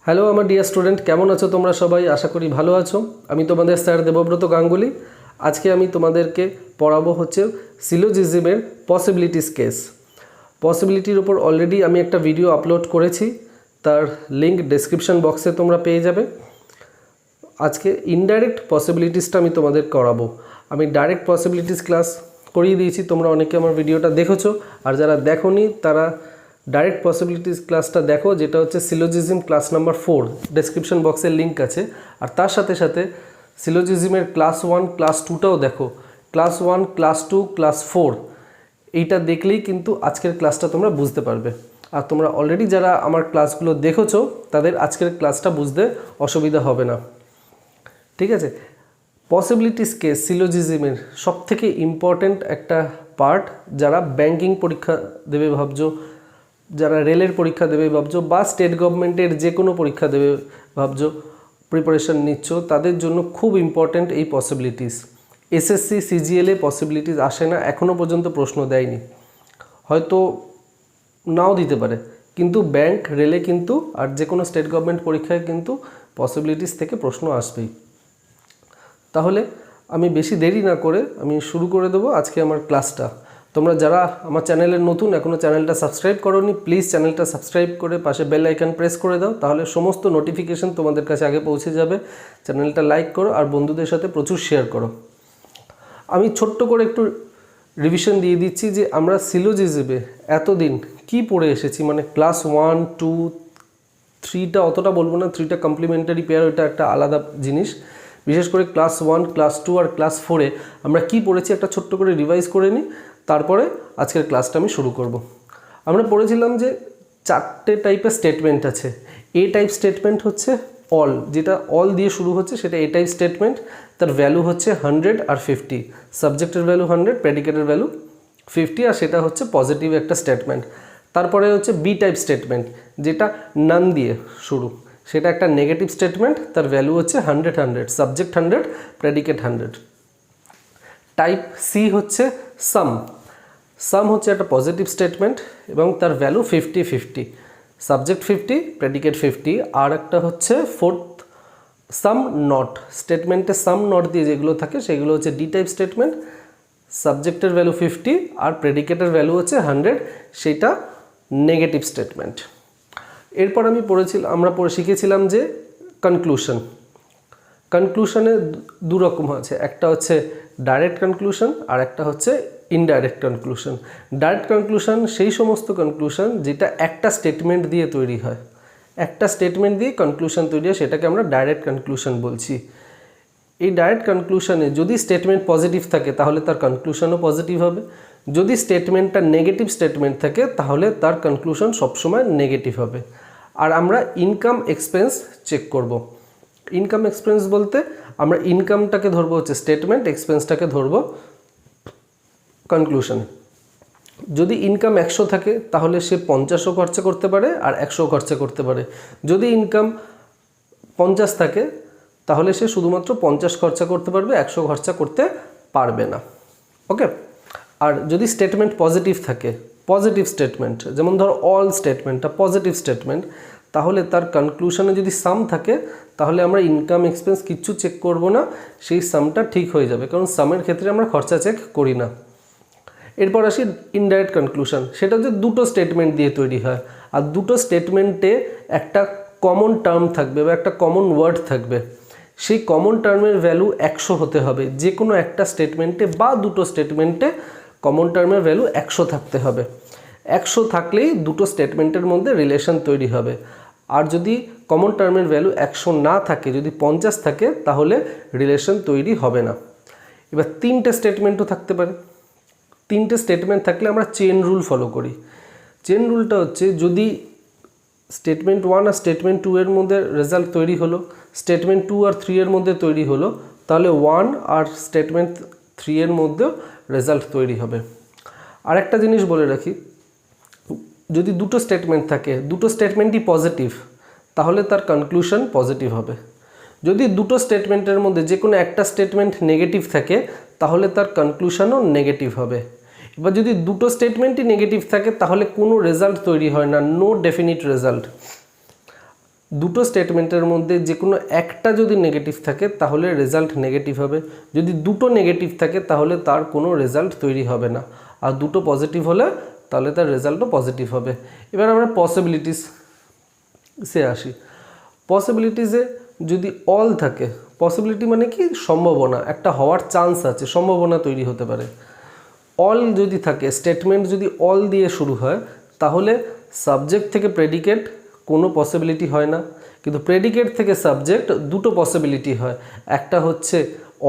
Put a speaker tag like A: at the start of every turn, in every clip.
A: Hello আমার dear student, কেমন আছো তোমরা সবাই? আশা করি ভালো আছো। আমি তোমাদের স্যার দেবব্রত গাঙ্গুলি। আজকে আমি তোমাদেরকে পড়াবো হচ্ছে সিলোজিজমের পসিবিলিটিস কেস। পসিবিলিটির উপর অলরেডি আমি একটা ভিডিও আপলোড করেছি, তার লিঙ্ক ডেসক্রিপশন বক্সে তোমরা পেয়ে যাবে। আজকে ইনডাইরেক্ট পসিবিলিটিসটা আমি তোমাদের করাবো। আমি ডাইরেক্ট পসিবিলিটিস ক্লাস করিয়ে দিয়েছি, তোমরা অনেকে আমার ভিডিওটা দেখেছো, আর যারা দেখোনি তারা ডাইরেক্ট পসিবিলিটিস ক্লাসটা দেখো, যেটা হচ্ছে সিলোজিজম ক্লাস নাম্বার 4। ডেসক্রিপশন বক্সের লিঙ্ক আছে। আর তার সাথে সাথে সিলোজিজমের ক্লাস 1 ক্লাস 2টাও দেখো। ক্লাস 1 ক্লাস 2 ক্লাস 4 এইটা দেখলেই কিন্তু আজকের ক্লাসটা তোমরা বুঝতে পারবে। আর তোমরা অলরেডি যারা আমার ক্লাসগুলো দেখেছো তাদের আজকের ক্লাসটা বুঝতে অসুবিধা হবে না, ঠিক আছে? পসিবিলিটিস কেস সিলোজিজমের সবথেকে ইম্পর্ট্যান্ট একটা পার্ট। যারা ব্যাংকিং পরীক্ষা দেবে ভাবছো, যারা রেলের পরীক্ষা দেবে ভাবছো, বা স্টেট গভর্নমেন্টের যে কোনো পরীক্ষা দেবে ভাবছো, প্রিপারেশন নিচ্ছ, তাদের জন্য খুব ইম্পর্ট্যান্ট এই পসিবিলিটিস। এসএসসি সিজিএলে পসিবিলিটিস আসে না, এখনও পর্যন্ত প্রশ্ন দেয়নি, হয়তো নাও দিতে পারে, কিন্তু ব্যাংক, রেলে কিন্তু, আর যে কোনো স্টেট গভর্নমেন্ট পরীক্ষায় কিন্তু পসিবিলিটিস থেকে প্রশ্ন আসবেই। তাহলে আমি বেশি দেরি না করে আমি শুরু করে দেবো আজকে আমার ক্লাসটা। তোমরা যারা আমার চ্যানেলের নতুন, এখনও চ্যানেলটা সাবস্ক্রাইব করোনি, প্লিজ চ্যানেলটা সাবস্ক্রাইব করে পাশে বেল আইকন প্রেস করে দাও, তাহলে সমস্ত নোটিফিকেশন তোমাদের কাছে আগে পৌঁছে যাবে। চ্যানেলটা লাইক করো আর বন্ধুদের সাথে প্রচুর শেয়ার করো। আমি ছোট্ট করে একটু রিভিশন দিয়ে দিচ্ছি যে আমরা সিলোজিজমে এতদিন কি পড়ে এসেছি। মানে ক্লাস 1, 2, 3টা অতটা বলবো না, 3টা কমপ্লিমেন্টারি পেয়ার, ওইটা একটা আলাদা জিনিস। বিশেষ করে ক্লাস 1, ক্লাস 2 আর ক্লাস 4-এ আমরা কি পড়েছি একটা ছোট্ট করে রিভাইজ করে নিই, তারপরে আজকের ক্লাসটা আমি শুরু করব। আমরা পড়েছিলাম যে 4টে টাইপের স্টেটমেন্ট আছে। এ টাইপ স্টেটমেন্ট হচ্ছে অল, যেটা অল দিয়ে শুরু হচ্ছে সেটা এ টাইপ স্টেটমেন্ট। তার ভ্যালু হচ্ছে 100 আর 50, সাবজেক্টের ভ্যালু 100, প্রেডিকেটের ভ্যালু 50, আর সেটা হচ্ছে পজিটিভ একটা স্টেটমেন্ট। তারপরে হচ্ছে বি টাইপ স্টেটমেন্ট, যেটা নান দিয়ে শুরু, সেটা একটা নেগেটিভ স্টেটমেন্ট, তার ভ্যালু হচ্ছে 100, সাবজেক্ট 100, প্রেডিকেট 100। টাইপ সি হচ্ছে সাম। সাম হচ্ছে একটা পজিটিভ স্টেটমেন্ট এবং তার ভ্যালু 50, সাবজেক্ট 50, প্রেডিকেট 50। আর একটা হচ্ছে ফোর্থ সাম নট, স্টেটমেন্টে সাম নট দিয়ে যেগুলো থাকে সেগুলো হচ্ছে ডি টাইপ স্টেটমেন্ট, সাবজেক্টের ভ্যালু 50 আর প্রেডিকেটের ভ্যালু হচ্ছে 100, সেটা নেগেটিভ স্টেটমেন্ট। এরপর আমরা শিখেছিলাম যে কনক্লুশন। কনক্লুশনে দু রকম আছে, একটা হচ্ছে ডাইরেক্ট কনক্লুশন আর একটা হচ্ছে ইনডাইরেক্ট কনক্লুশন। ডাইরেক্ট কনক্লুশন সেই সমস্ত কনক্লুশন যেটা একটা স্টেটমেন্ট দিয়ে তৈরি হয়, একটা স্টেটমেন্ট দিয়ে কনক্লুশন তৈরি হয়, সেটাকে আমরা ডাইরেক্ট কনক্লুশন বলছি। এই ডাইরেক্ট কনক্লুশনে যদি স্টেটমেন্ট পজিটিভ থাকে তাহলে তার কনক্লুশনও পজিটিভ হবে, যদি স্টেটমেন্টটা নেগেটিভ স্টেটমেন্ট থাকে তাহলে তার কনক্লুশন সবসময় নেগেটিভ হবে। আর আমরা ইনকাম এক্সপেন্স চেক করব। ইনকাম এক্সপেন্স বলতে আমরা ইনকামটাকে ধরবো হচ্ছে স্টেটমেন্ট, এক্সপেন্সটাকে ধরবো কনক্লুশন। যদি ইনকাম 100 থাকে তাহলে সে 50ও খরচা করতে পারে আর 100ও খরচা করতে পারে। যদি ইনকাম 50 থাকে তাহলে সে শুধুমাত্র 50 খরচা করতে পারবে, 100 খরচা করতে পারবে না। ওকে। আর যদি স্টেটমেন্ট পজিটিভ থাকে, পজিটিভ স্টেটমেন্ট, যেমন ধর অল স্টেটমেন্টটা পজিটিভ স্টেটমেন্ট, তাহলে তার কনক্লুশনে যদি সাম থাকে তাহলে আমরা ইনকাম এক্সপেন্স কিচ্ছু চেক করব না, সেই সামটা ঠিক হয়ে যাবে, কারণ সামের ক্ষেত্রে আমরা খরচা চেক করি না। এরপর আসি ইনডাইরেক্ট কনক্লুশন। সেটা হচ্ছে দুটো স্টেটমেন্ট দিয়ে তৈরি হয়, আর দুটো স্টেটমেন্টে একটা কমন টার্ম থাকবে বা একটা কমন ওয়ার্ড থাকবে। সেই কমন টার্মের ভ্যালু 100 হতে হবে, যে কোনো একটা স্টেটমেন্টে বা দুটো স্টেটমেন্টে কমন টার্মের ভ্যালু 100 থাকতে হবে। 100 থাকলেই দুটো স্টেটমেন্টের মধ্যে রিলেশন তৈরি হবে। আর যদি কমন টার্মের ভ্যালু 100 না থাকে, যদি 50 থাকে, তাহলে রিলেশন তৈরি হবে না। এবার 3টে স্টেটমেন্টও থাকতে পারে। 3টে স্টেটমেন্ট থাকলে আমরা চেন রুল ফলো করি। চেন রুলটা হচ্ছে যদি স্টেটমেন্ট 1 আর স্টেটমেন্ট 2 এর মধ্যে রেজাল্ট তৈরি হলো, স্টেটমেন্ট 2 আর 3 এর মধ্যে তৈরি হলো, তাহলে 1 আর স্টেটমেন্ট 3 এর মধ্যেও রেজাল্ট তৈরি হবে। আর একটা জিনিস বলে রাখি, যদি দুটো স্টেটমেন্ট থাকে, দুটো স্টেটমেন্টই পজিটিভ, তাহলে তার কনক্লুশন পজিটিভ হবে। যদি দুটো স্টেটমেন্টের মধ্যে যে কোনো একটা স্টেটমেন্ট নেগেটিভ থাকে তাহলে তার কনক্লুশনও নেগেটিভ হবে। এবার যদি দুটো স্টেটমেন্টই নেগেটিভ থাকে তাহলে কোনো রেজাল্ট তৈরি হয় না, নো ডেফিনিট রেজাল্ট। দুটো স্টেটমেন্টের মধ্যে যে কোনো একটা যদি নেগেটিভ থাকে তাহলে রেজাল্ট নেগেটিভ হবে, যদি দুটো নেগেটিভ থাকে তাহলে তার কোনো রেজাল্ট তৈরি হবে না, আর দুটো পজিটিভ হলে তাহলে তার রেজাল্টও পজিটিভ হবে। এবার আমরা পসিবিলিটিসে আসি। পসিবিলিটিসে যদি অল থাকে, পসিবিলিটি মানে কি সম্ভাবনা, একটা হওয়ার চান্স আছে, সম্ভাবনা তৈরি হতে পারে। অল যদি থাকে, স্টেটমেন্ট যদি অল দিয়ে শুরু হয় তাহলে সাবজেক্ট থেকে প্রেডিকেট কোনো পসিবিলিটি হয় না, কিন্তু প্রেডিকেট থেকে সাবজেক্ট দুটো পসিবিলিটি হয়, একটা হচ্ছে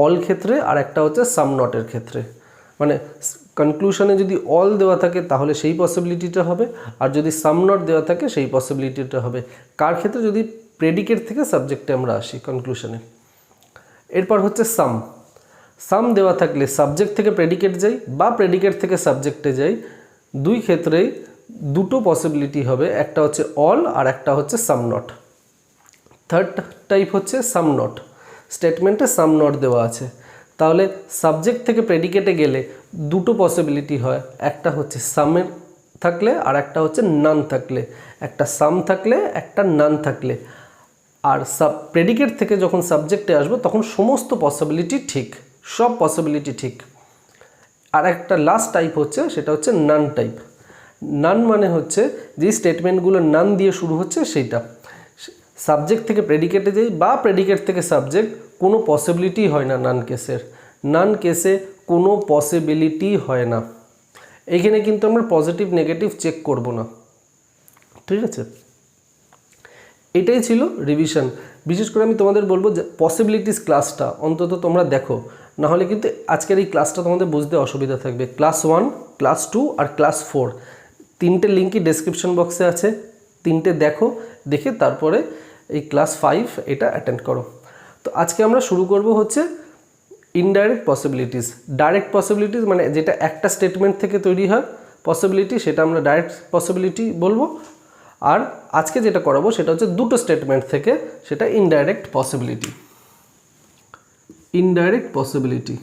A: অল ক্ষেত্রে আর একটা হচ্ছে সাম নটের ক্ষেত্রে। মানে কনক্লুশনে যদি অল দেওয়া থাকে তাহলে সেই পসিবিলিটিটা হবে, আর যদি সাম নট দেওয়া থাকে সেই পসিবিলিটিটা হবে। কার ক্ষেত্রে? যদি প্রেডিকেট থেকে সাবজেক্টে আমরা আসি কনক্লুশনে। এরপর হচ্ছে সাম। সাম দেওয়া থাকলে সাবজেক্ট থেকে প্রেডিকেট যাই বা প্রেডিকেট থেকে সাবজেক্টে যাই, দুই ক্ষেত্রেই দুটো পসিবিলিটি হবে, একটা হচ্ছে অল আর একটা হচ্ছে সাম নট। থার্ড টাইপ হচ্ছে সাম নট। স্টেটমেন্টে সাম নট দেওয়া আছে, তাহলে সাবজেক্ট থেকে প্রেডিকেটে গেলে দুটো পসিবিলিটি হয়, একটা হচ্ছে সামের থাকলে আর একটা হচ্ছে নান থাকলে, একটা সাম থাকলে একটা নান থাকলে। আর প্রেডিকেট থেকে যখন সাবজেক্টে আসবো তখন সমস্ত পসিবিলিটি ঠিক, সব পসিবিলিটি ঠিক। আর একটা লাস্ট টাইপ হচ্ছে, সেটা হচ্ছে নান টাইপ। নান মানে হচ্ছে যে স্টেটমেন্টগুলো নান দিয়ে শুরু হচ্ছে সেইটা। সাবজেক্ট থেকে প্রেডিকেটে যাই বা প্রেডিকেট থেকে সাবজেক্ট, কোনো পসিবিলিটি হয় না নান কেসের। নান কেসে কোনো পসিবিলিটি হয় না। এইখানে কিন্তু আমরা পজিটিভ নেগেটিভ চেক করব না, ঠিক আছে? এটাই ছিল রিভিশন। বিশেষ করে আমি তোমাদের বলবো যে পসিবিলিটিস ক্লাসটা অন্তত তোমরা দেখো, নাহলে কিন্তু আজকের এই ক্লাসটা তোমাদের বুঝতে অসুবিধা থাকবে। ক্লাস 1, ক্লাস 2 আর ক্লাস 4 তিনটে লিঙ্কই ডেসক্রিপশন বক্সে আছে, তিনটে দেখো, দেখে তারপরে এই ক্লাস 5 এটা অ্যাটেন্ড করো। তো আজকে আমরা শুরু করব হচ্ছে ইনডাইরেক্ট পসিবিলিটিস। ডাইরেক্ট পসিবিলিটিস মানে যেটা একটা স্টেটমেন্ট থেকে তৈরি হয় পসিবিলিটি, সেটা আমরা ডাইরেক্ট পসিবিলিটি বলবো। আর আজকে যেটা করাবো সেটা হচ্ছে দুটো স্টেটমেন্ট থেকে, সেটা indirect possibility. Indirect possibility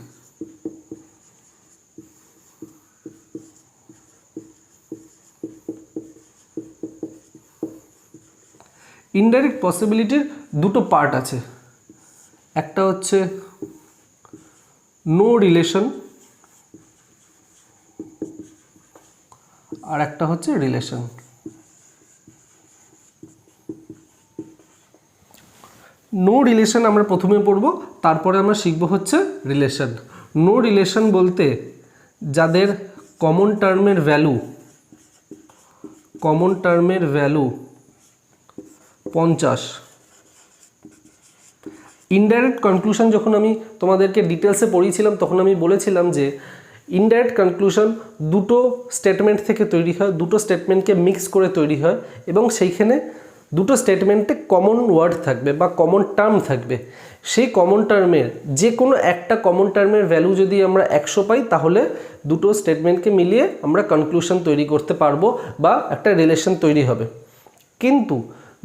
A: indirect পসিবিলিটির দুটো পার্ট আছে, একটা হচ্ছে নো রিলেশন আর একটা হচ্ছে রিলেশন। নো রিলেশন আমরা প্রথমে পড়ব, তারপরে আমরা শিখব হচ্ছে রিলেশন। নো রিলেশন বলতে যাদের কমন টার্মের ভ্যালু 50। ইনডাইরেক্ট কনক্লুশন যখন আমি তোমাদেরকে ডিটেলসে পড়িয়েছিলাম তখন আমি বলেছিলাম যে ইনডাইরেক্ট কনক্লুশন দুটো স্টেটমেন্ট থেকে তৈরি হয়, দুটো স্টেটমেন্টকে মিক্স করে তৈরি হয়, এবং সেইখানে দুটো স্টেটমেন্টে কমন ওয়ার্ড থাকবে বা কমন টার্ম থাকবে। সেই কমন টার্মের যে কোনো একটা কমন টার্মের ভ্যালু যদি আমরা 100 পাই তাহলে দুটো স্টেটমেন্টকে মিলিয়ে আমরা কনক্লুশন তৈরি করতে পারবো বা একটা রিলেশন তৈরি হবে। কিন্তু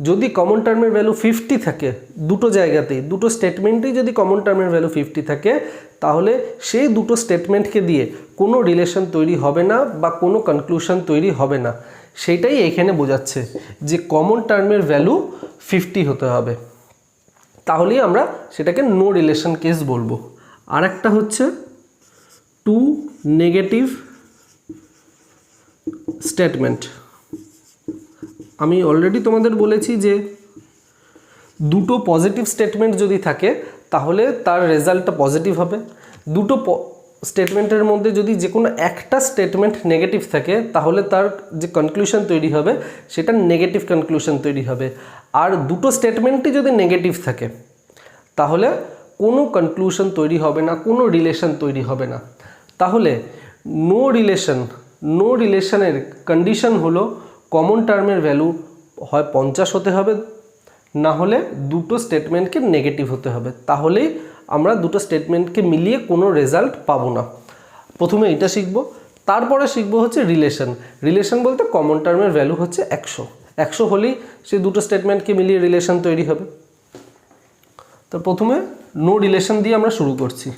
A: যদি কমন টার্মের ভ্যালু 50 থাকে, দুটো জায়গাতেই দুটো স্টেটমেন্টেই যদি কমন টার্মের ভ্যালু 50 থাকে তাহলে সেই দুটো স্টেটমেন্টকে দিয়ে কোনো রিলেশন তৈরি হবে না বা কোনো কনক্লুশন তৈরি হবে না। সেটাই এখানে বোঝাচ্ছে যে কমন টার্মের ভ্যালু 50 হতে হবে, তাহলেই আমরা সেটাকে নো রিলেশন কেস বলবো। আর একটা হচ্ছে টু নেগেটিভ স্টেটমেন্ট। আমি অলরেডি তোমাদের বলেছি যে দুটো পজিটিভ স্টেটমেন্ট যদি থাকে তাহলে তার রেজাল্টটা পজিটিভ হবে। দুটো স্টেটমেন্টের মধ্যে যদি যে কোনো একটা স্টেটমেন্ট নেগেটিভ থাকে তাহলে তার যে কনক্লুশন তৈরি হবে সেটা নেগেটিভ কনক্লুশন তৈরি হবে। আর দুটো স্টেটমেন্টই যদি নেগেটিভ থাকে তাহলে কোনো কনক্লুশন তৈরি হবে না, কোনো রিলেশন তৈরি হবে না। তাহলে নো রিলেশনের কন্ডিশন হলো কমন টার্মের ভ্যালু হয় 50 হতে হবে, না হলে দুটো স্টেটমেন্টকে নেগেটিভ হতে হবে, তাহলেই আমরা দুটো স্টেটমেন্টকে মিলিয়ে কোনো রেজাল্ট পাবো না। প্রথমে এটা শিখবো, তারপরে শিখবো হচ্ছে রিলেশন বলতে কমন টার্মের ভ্যালু হচ্ছে 100 হলেই সেই দুটো স্টেটমেন্টকে মিলিয়ে রিলেশন তৈরি হবে। তো প্রথমে নো রিলেশন দিয়ে আমরা শুরু করছি।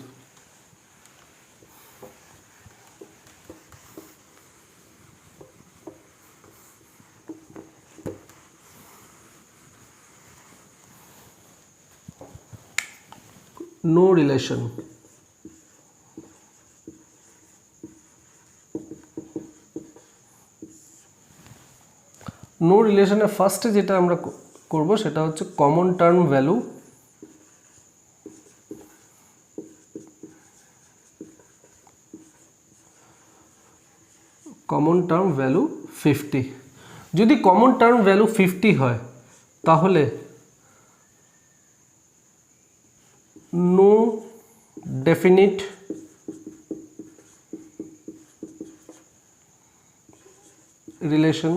A: No relation. নো রিলেশনের ফার্স্টে যেটা আমরা করব সেটা হচ্ছে common term value. Common term value 50। যদি কমন টার্ম ভ্যালু 50 হয় তাহলে নো ডেফিনিট রিলেশন।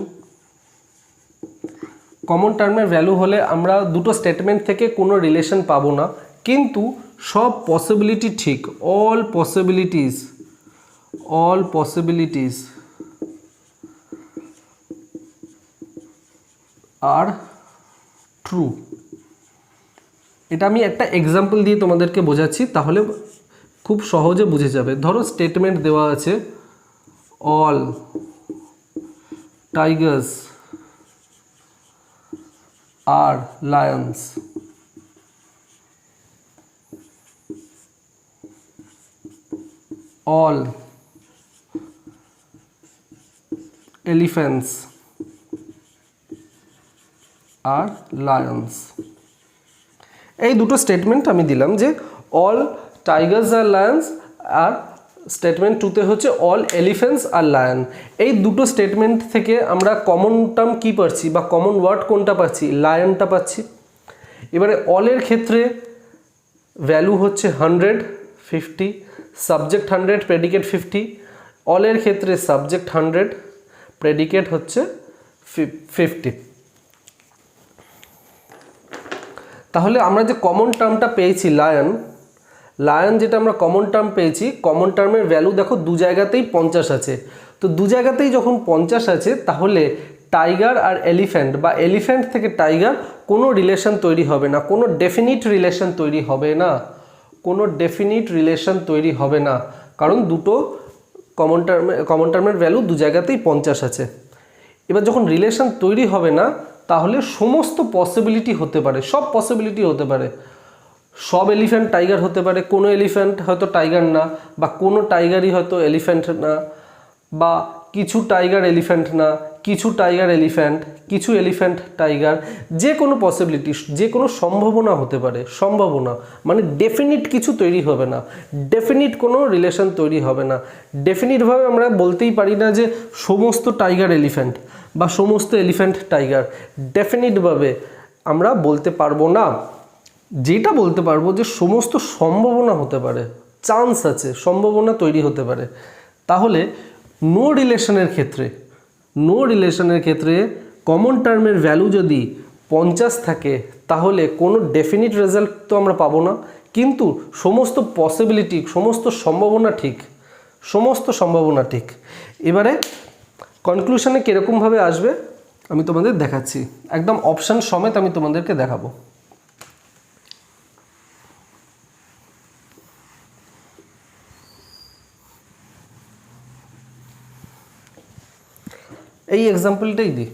A: কমন টার্মের ভ্যালু হলে আমরা দুটো স্টেটমেন্ট থেকে কোনো রিলেশন পাবো না, কিন্তু সব পসিবিলিটি ঠিক, অল পসিবিলিটিস আর ট্রু। এটা আমি একটা এক্সাম্পল দিয়ে তোমাদেরকে বোঝাচ্ছি, তাহলে খুব সহজে বুঝে যাবে। ধরো স্টেটমেন্ট দেওয়া আছে অল টাইগার্স আর লায়ন্স, অল এলিফ্যান্টস আর লায়ন্স। এই দুটো স্টেটমেন্ট আমি দিলাম যে অল টাইগার্স আর লায়ন্স, আর স্টেটমেন্ট 2তে হচ্ছে অল এলিফ্যান্টস আর লায়ন। এই দুটো স্টেটমেন্ট থেকে আমরা কমন টার্ম কী পাচ্ছি বা কমন ওয়ার্ড কোনটা পাচ্ছি? লায়নটা পাচ্ছি। এবারে অলের ক্ষেত্রে ভ্যালু হচ্ছে 100, 50, সাবজেক্ট 100, প্রেডিকেট 50। অলের ক্ষেত্রে সাবজেক্ট 100, প্রেডিকেট হচ্ছে 50। তাহলে আমরা যে কমন টার্মটা পেয়েছি লায়ন যেটা আমরা কমন টার্ম পেয়েছি, কমন টার্মের ভ্যালু দেখো দু জায়গাতেই 50 আছে। তো দু জায়গাতেই যখন 50 আছে তাহলে টাইগার আর এলিফ্যান্ট বা এলিফ্যান্ট থেকে টাইগার কোনো রিলেশন তৈরি হবে না, কোনো ডেফিনিট রিলেশন তৈরি হবে না, কারণ দুটো কমন টার্মের ভ্যালু দু জায়গাতেই 50 আছে। এবার যখন রিলেশন তৈরি হবে না তাহলে সমস্ত পসিবিলিটি হতে পারে, সব পসিবিলিটি হতে পারে। সব এলিফ্যান্ট টাইগার হতে পারে, কোনো এলিফ্যান্ট হয়তো টাইগার না, বা কোনো টাইগারই হয়তো এলিফ্যান্ট না, বা কিছু টাইগার এলিফ্যান্ট না, কিছু টাইগার এলিফ্যান্ট, কিছু এলিফ্যান্ট টাইগার। যে কোনো পসিবিলিটি, যে কোনো সম্ভাবনা হতে পারে। সম্ভাবনা মানে ডেফিনিট কিছু তৈরি হবে না, ডেফিনিট কোনো রিলেশন তৈরি হবে না। ডেফিনিটভাবে আমরা বলতেই পারি না যে সমস্ত টাইগার এলিফ্যান্ট বা সমস্ত এলিফ্যান্ট টাইগার, ডেফিনিটভাবে আমরা বলতে পারবো না। যেটা বলতে পারবো যে সমস্ত সম্ভাবনা হতে পারে, চান্স আছে, সম্ভাবনা তৈরি হতে পারে। তাহলে নো রিলেশনের ক্ষেত্রে কমন টার্মের ভ্যালু যদি 50 থাকে তাহলে কোনো ডেফিনিট রেজাল্ট তো আমরা পাবো না, কিন্তু সমস্ত পসিবিলিটি, সমস্ত সম্ভাবনা ঠিক। এবারে কনক্লুশনে কীরকমভাবে আসবে আমি তোমাদের দেখাচ্ছি, একদম অপশান সমেত আমি তোমাদেরকে দেখাবো। এই এক্সাম্পলটাই দিই।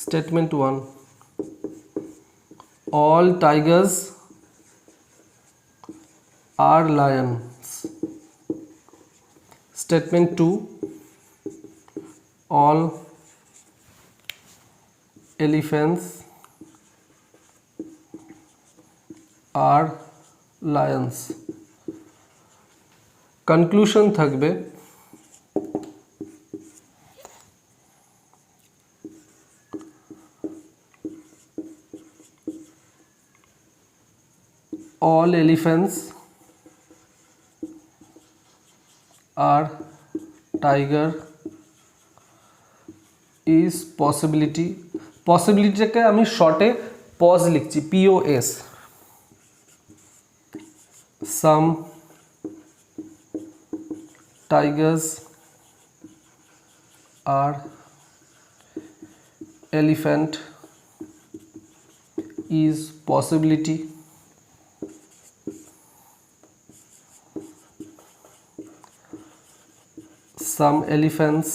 A: স্টেটমেন্ট 1 অল টাইগার্স আর লায়ন্স। স্টেটমেন্ট 2 অল এলিফ্যান্টস আর লায়ন্স। কনক্লুশন থাকবে all elephants are tiger is possibility। পসিবিলিটিটাকে আমি শর্টে পজ লিখছি, POS। some tigers are elephant is possibility। some elephants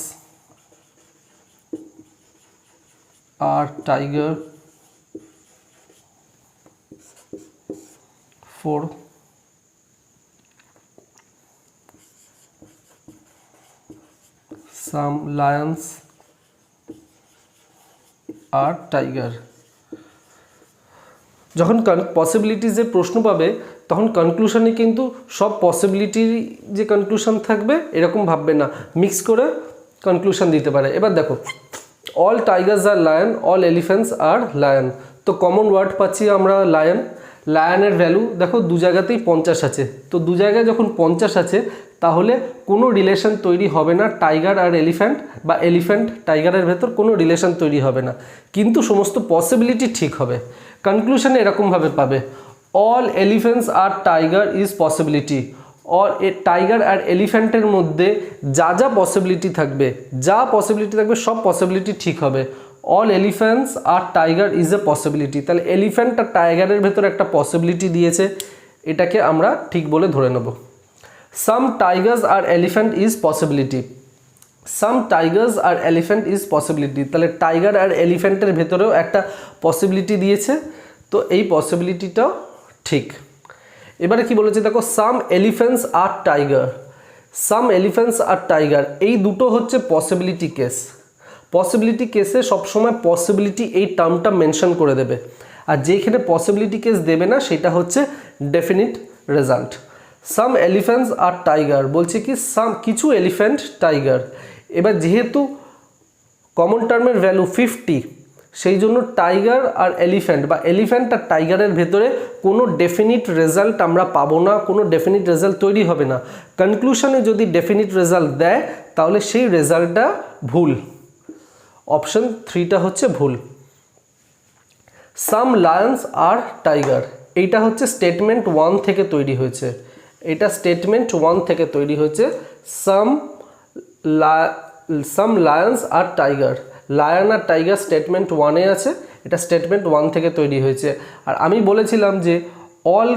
A: are tiger 4 some lions R tiger. যখন পসিবিলিটিজের প্রশ্ন পাবে তখন কনক্লুশনে কিন্তু সব পসিবিলিটির যে কনক্লুশন থাকবে এরকম ভাববে না, মিক্স করে কনক্লুশন দিতে পারে। এবার দেখো, অল টাইগার্স আর লায়ন, অল এলিফ্যান্টস আর লায়ন, তো কমন ওয়ার্ড পাচ্ছি আমরা লায়ন। লায়নের ভ্যালু দেখো দু জায়গাতেই 50 আছে, তো দু জায়গায় যখন 50 আছে তাহলে কোনো রিলেশন তৈরি হবে না টাইগার আর এলিফ্যান্ট, বা এলিফ্যান্ট টাইগারের ভেতর কোনো রিলেশন তৈরি হবে না, কিন্তু সমস্ত পসিবিলিটি ঠিক হবে। কনক্লুশনে এরকমভাবে পাবে, all elephants are tiger is possibility, or a tiger আর এলিফ্যান্টের মধ্যে যা যা পসিবিলিটি থাকবে সব পসিবিলিটি ঠিক হবে। All elephants are tiger is a possibility, তাহলে এলিফ্যান্ট আর টাইগারের ভেতরে একটা পসিবিলিটি দিয়েছে, এটাকে আমরা ঠিক বলে ধরে নেব। Some tigers are elephant is possibility, some tigers are elephant is possibility, তাহলে টাইগার আর এলিফ্যান্টের ভেতরেও একটা পসিবিলিটি দিয়েছে, তো এই পসিবিলিটিটাও ঠিক। এবারে কি বলেছে দেখো, সাম elephants are tiger, some elephants are tiger এই দুটো হচ্ছে পসিবিলিটি কেস। পসিবিলিটি কেসে সবসময় পসিবিলিটি এই টার্মটা মেনশন করে দেবে, আর যেখানে পসিবিলিটি কেস দেবে না সেটা হচ্ছে definite result. Some elephants are tiger বলছে কি সাম কিছু এলিফ্যান্ট টাইগার, এবার যেহেতু কমন টার্মের ভ্যালু 50 সেই জন্য টাইগার আর এলিফ্যান্ট বা এলিফ্যান্ট আর টাইগারের ভেতরে কোনো ডেফিনিট রেজাল্ট আমরা পাবো না, কোনো ডেফিনিট রেজাল্ট তৈরি হবে না। কনক্লুশনে যদি ডেফিনিট রেজাল্ট দেয় তাহলে সেই রেজাল্টটা ভুল, অপশন 3টা হচ্ছে ভুল। সাম লায়ন্স আর টাইগার, এইটা হচ্ছে স্টেটমেন্ট 1 থেকে তৈরি হয়েছে, এটা স্টেটমেন্ট 1 থেকে তৈরি হয়েছে। সাম লায়ন্স আর টাইগার, লায়ন আর টাইগার স্টেটমেন্ট 1-এ আছে, এটা স্টেটমেন্ট 1 থেকে তৈরি হয়েছে। আর আমি বলেছিলাম যে অল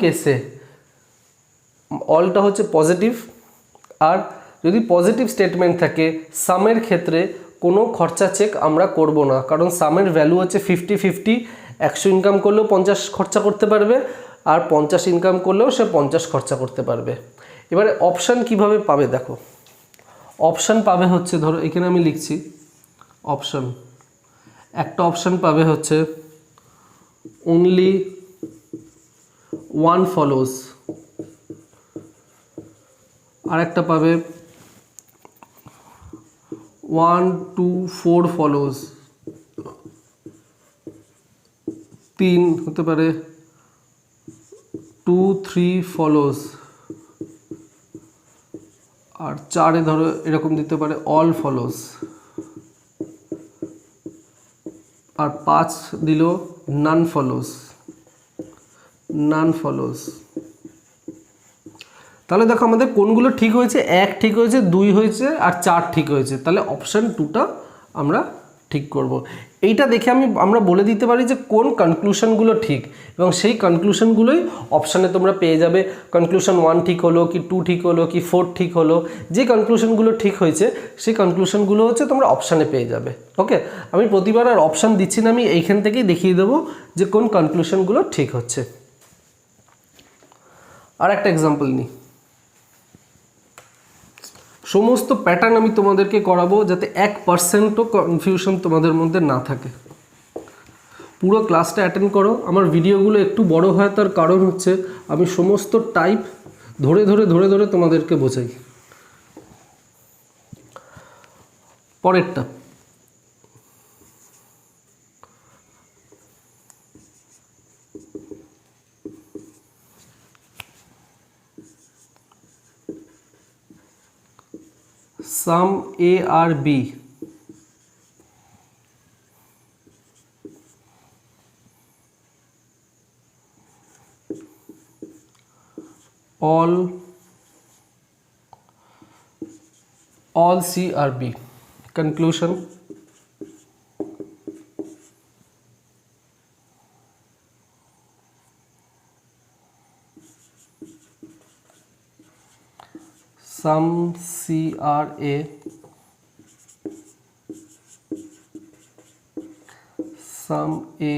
A: কেসে অলটা হচ্ছে পজিটিভ, আর যদি পজিটিভ স্টেটমেন্ট থাকে সামের ক্ষেত্রে কোনো খরচা চেক আমরা করব না, কারণ সামের ভ্যালু হচ্ছে 50-50, 100 ইনকাম করলেও 50 খরচা করতে পারবে, আর 50 ইনকাম করলেও সে 50 খরচা করতে পারবে। এবারে অপশান কিভাবে পাবে দেখো, অপশান পাবে হচ্ছে, ধরো এখানে আমি লিখছি অপশান, একটা অপশান পাবে হচ্ছে অনলি ওয়ান ফলোজ, আর একটা পাবে 1, 2, 4 ফলোজ, 3 হতে পারে 2, 3 ফলোজ, আর 4-এ ধরো এরকম দিতে পারে অল ফলোজ, আর 5 দিল নান ফলোজ। তাহলে দেখো আমাদের কোনগুলো ঠিক হয়েছে, 1 ঠিক হয়েছে, 2 হয়েছে, আর 4 ঠিক হয়েছে, তাহলে অপশান 2টা আমরা ঠিক করব। এইটা দেখে আমরা বলে দিতে পারি যে কোন কনক্লুশনগুলো ঠিক, এবং সেই কনক্লুশনগুলোই অপশানে তোমরা পেয়ে যাবে। কনক্লুশন 1 ঠিক হলো কি 2 ঠিক হলো কি 4 ঠিক হলো, যে কনক্লুশনগুলো ঠিক হয়েছে সেই কনক্লুশনগুলো হচ্ছে তোমরা অপশানে পেয়ে যাবে। ওকে, আমি প্রতিবার আর অপশান দিচ্ছি না, আমি এইখান থেকেই দেখিয়ে দেবো যে কোন কনক্লুশনগুলো ঠিক হচ্ছে। আর একটা এক্সাম্পল নিই, সমস্ত প্যাটার্ন আমি তোমাদেরকে করাবো যাতে 1%ও কনফিউশন তোমাদের মধ্যে না থাকে। পুরো ক্লাসটা অ্যাটেন্ড করো। আমার ভিডিওগুলো একটু বড় হয় তার কারণ হচ্ছে আমি সমস্ত টাইপ ধরে ধরে তোমাদেরকে বোঝাই। পরেরটা, sum A R B, all C R B। Conclusion, sum C R A, sum A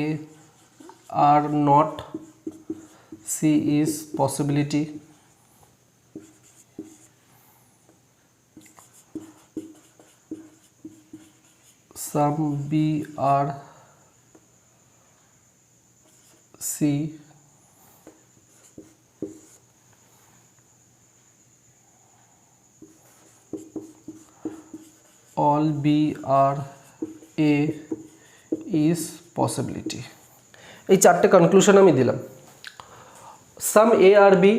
A: are not C is possibility. Sum B or C all B or A is possibility. এই চারটে conclusion আমি দিলাম। সাম A are B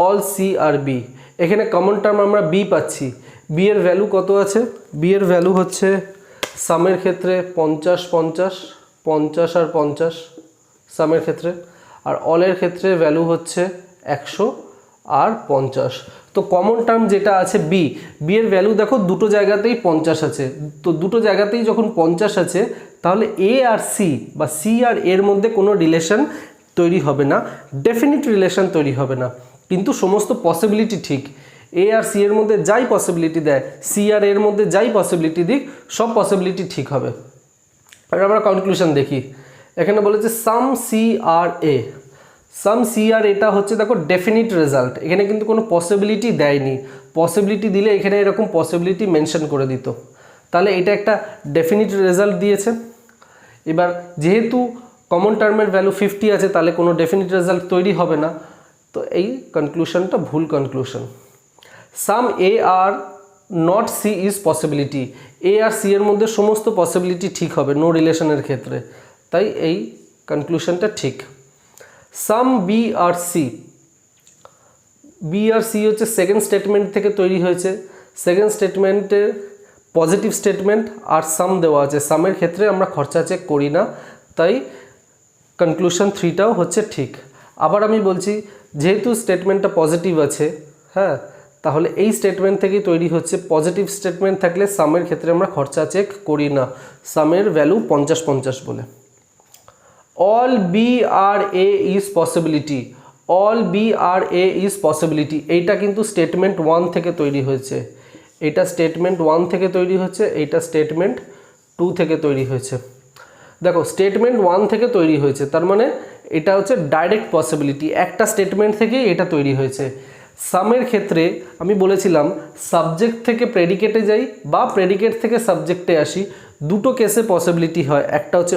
A: all C R B, এখানে common term আমরা B পাচ্ছি। B এর value কত আছে? বি এর ভ্যালু হচ্ছে সামের ক্ষেত্রে 50 50 50 আর 50 সামের ক্ষেত্রে, আর অলের ক্ষেত্রে ভ্যালু হচ্ছে 100 আর 50। তো কমন টার্ম যেটা আছে বি, বি এর ভ্যালু দেখো দুটো জায়গাতেই 50 আছে, তো দুটো জায়গাতেই যখন 50 আছে তাহলে এ আর সি বা সি আর এর মধ্যে কোনো রিলেশন তৈরি হবে না, ডেফিনিট রিলেশন তৈরি হবে না, কিন্তু সমস্ত পসিবিলিটি ঠিক। এ আর সি এর মধ্যে যাই পসিবিলিটি দেয়, সি আর এর মধ্যে যাই পসিবিলিটি দিক, সব পসিবিলিটি ঠিক হবে। আর আমরা কনক্লুশন দেখি, এখানে বলেছে সাম C are A, some C আর এটা হচ্ছে দেখো ডেফিনিট রেজাল্ট, এখানে কিন্তু কোনো পসিবিলিটি দেয়নি, পসিবিলিটি দিলে এখানে এরকম পসিবিলিটি মেনশন করে দিত, তাহলে এটা একটা ডেফিনিট রেজাল্ট দিয়েছে। এবার যেহেতু কমন টার্মের ভ্যালু 50 আছে, তাহলে কোনো ডেফিনিট রেজাল্ট তৈরি হবে না, তো এই কনক্লুশনটা ভুল conclusion. Some A are not C is possibility, A R C এর মধ্যে সমস্ত পসিবিলিটি ঠিক হবে নো রিলেশনের ক্ষেত্রে, তাই এই কনক্লুশনটা ঠিক। সাম বি আর সি, বি আর সি হচ্ছে সেকেন্ড স্টেটমেন্ট থেকে তৈরি হয়েছে, সেকেন্ড স্টেটমেন্টের পজিটিভ স্টেটমেন্ট আর সাম দেওয়া আছে, সামের ক্ষেত্রে আমরা খরচা চেক করি না, তাই কনক্লুশন 3টাও হচ্ছে ঠিক। আবার আমি বলছি, যেহেতু স্টেটমেন্টটা পজিটিভ আছে, হ্যাঁ, তাহলে এই স্টেটমেন্ট থেকেই তৈরি হচ্ছে, পজিটিভ স্টেটমেন্ট থাকলে সামের ক্ষেত্রে আমরা খরচা চেক করি না, সামের ভ্যালু 50 50 বলে। All B are A is possibility, all B are A is possibility, এইটা কিন্তু স্টেটমেন্ট 1 থেকে তৈরি হয়েছে, এটা স্টেটমেন্ট 1 থেকে তৈরি হচ্ছে, এইটা স্টেটমেন্ট 2 থেকে তৈরি হয়েছে। দেখো স্টেটমেন্ট 1 থেকে তৈরি হয়েছে, তার মানে এটা হচ্ছে ডাইরেক্ট পসিবিলিটি, একটা স্টেটমেন্ট থেকেই এটা তৈরি হয়েছে। সামের ক্ষেত্রে আমি বলেছিলাম সাবজেক্ট থেকে প্রেডিকেটে যাই বা প্রেডিকেট থেকে সাবজেক্টে আসি, দুটো কেসে পসিবিলিটি হয়, একটা হচ্ছে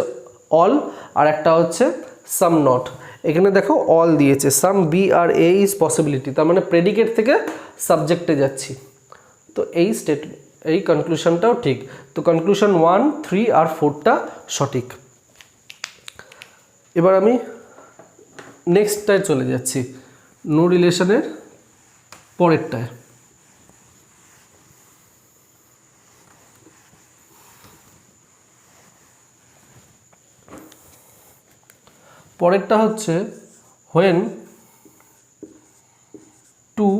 A: অল আর একটা হচ্ছে সাম নট। এখানে দেখো অল দিয়েছে, some B are A is possibility, তার মানে প্রেডিকেট থেকে সাবজেক্টে যাচ্ছি, তো এই কনক্লুশনটাও ঠিক। তো কনক্লুশন 1, 3 আর 4টা সঠিক। এবার আমি নেক্সটটায় চলে যাচ্ছি, নো রিলেশনের পরেরটায়। পরেরটা হচ্ছে when two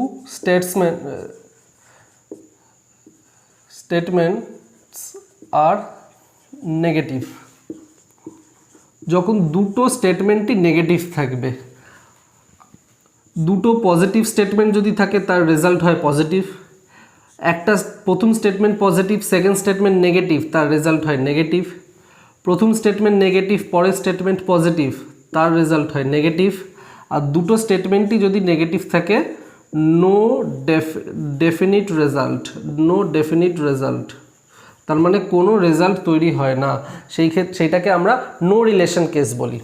A: statements are negative, যখন দুটো স্টেটমেন্টই নেগেটিভ থাকবে, দুটো পজিটিভ স্টেটমেন্ট যদি থাকে তার রেজাল্ট হয় পজিটিভ, একটা প্রথম statement positive second statement negative তার রেজাল্ট হয় নেগেটিভ, প্রথম স্টেটমেন্ট নেগেটিভ পরের স্টেটমেন্ট পজিটিভ তার রেজাল্ট হয় নেগেটিভ, আর দুটো স্টেটমেন্টই যদি নেগেটিভ থাকে no definite result, no definite result, তার মানে কোনো রেজাল্ট তৈরি হয় না, সেইটাকে আমরা নো রিলেশন কেস বলি।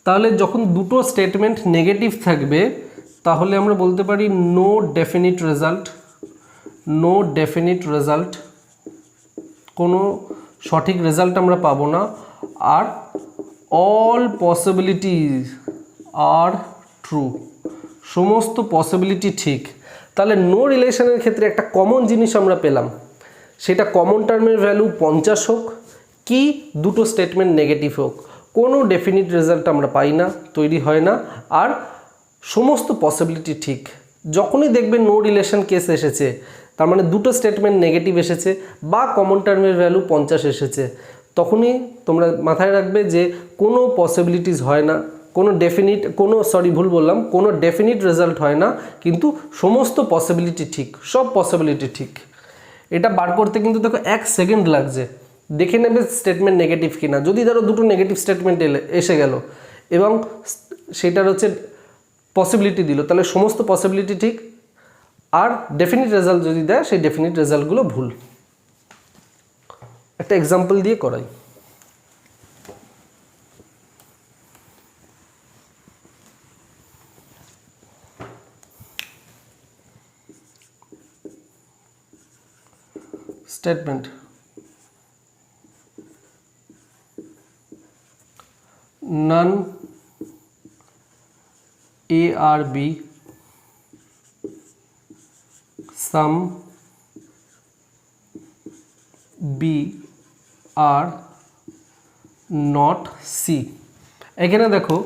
A: তাহলে যখন দুটো স্টেটমেন্ট নেগেটিভ থাকবে তাহলে আমরা বলতে পারি no definite result, no definite result, কোনো সঠিক রেজাল্ট আমরা পাবো না, আর অল পসিবিলিটিজ আর ট্রু, সমস্ত পসিবিলিটি ঠিক। তাহলে নো রিলেশনের ক্ষেত্রে একটা কমন জিনিস আমরা পেলাম, সেটা কমন টার্মের ভ্যালু 50 হোক কি দুটো স্টেটমেন্ট নেগেটিভ হোক, কোনো ডেফিনিট রেজাল্ট আমরা পাই না, তৈরি হয় না, আর সমস্ত পসিবিলিটি ঠিক। যখনই দেখবে নো রিলেশন কেস এসেছে তার মানে দুটো স্টেটমেন্ট নেগেটিভ এসেছে বা কমন টার্মের ভ্যালু 50 এসেছে, তখনই তোমরা মাথায় রাখবে যে কোনো পসিবিলিটিস হয় না, কোনো ডেফিনিট রেজাল্ট হয় না, কিন্তু সমস্ত পসিবিলিটি ঠিক, সব পসিবিলিটি ঠিক। এটা বার করতে কিন্তু দেখো 1 সেকেন্ড লাগছে, দেখে নেবে স্টেটমেন্ট নেগেটিভ কিনা। যদি ধরো দুটো নেগেটিভ স্টেটমেন্ট এসে গেল এবং সেটার হচ্ছে পসিবিলিটি দিল, তাহলে সমস্ত পসিবিলিটি ঠিক, আর ডেফিনিট রেজাল্ট যদি দেয় সেই ডেফিনিট রেজাল্টগুলো ভুল। একটা এক্সাম্পল দিয়ে করাই। Statement none A or B some B are not C। এখানে দেখো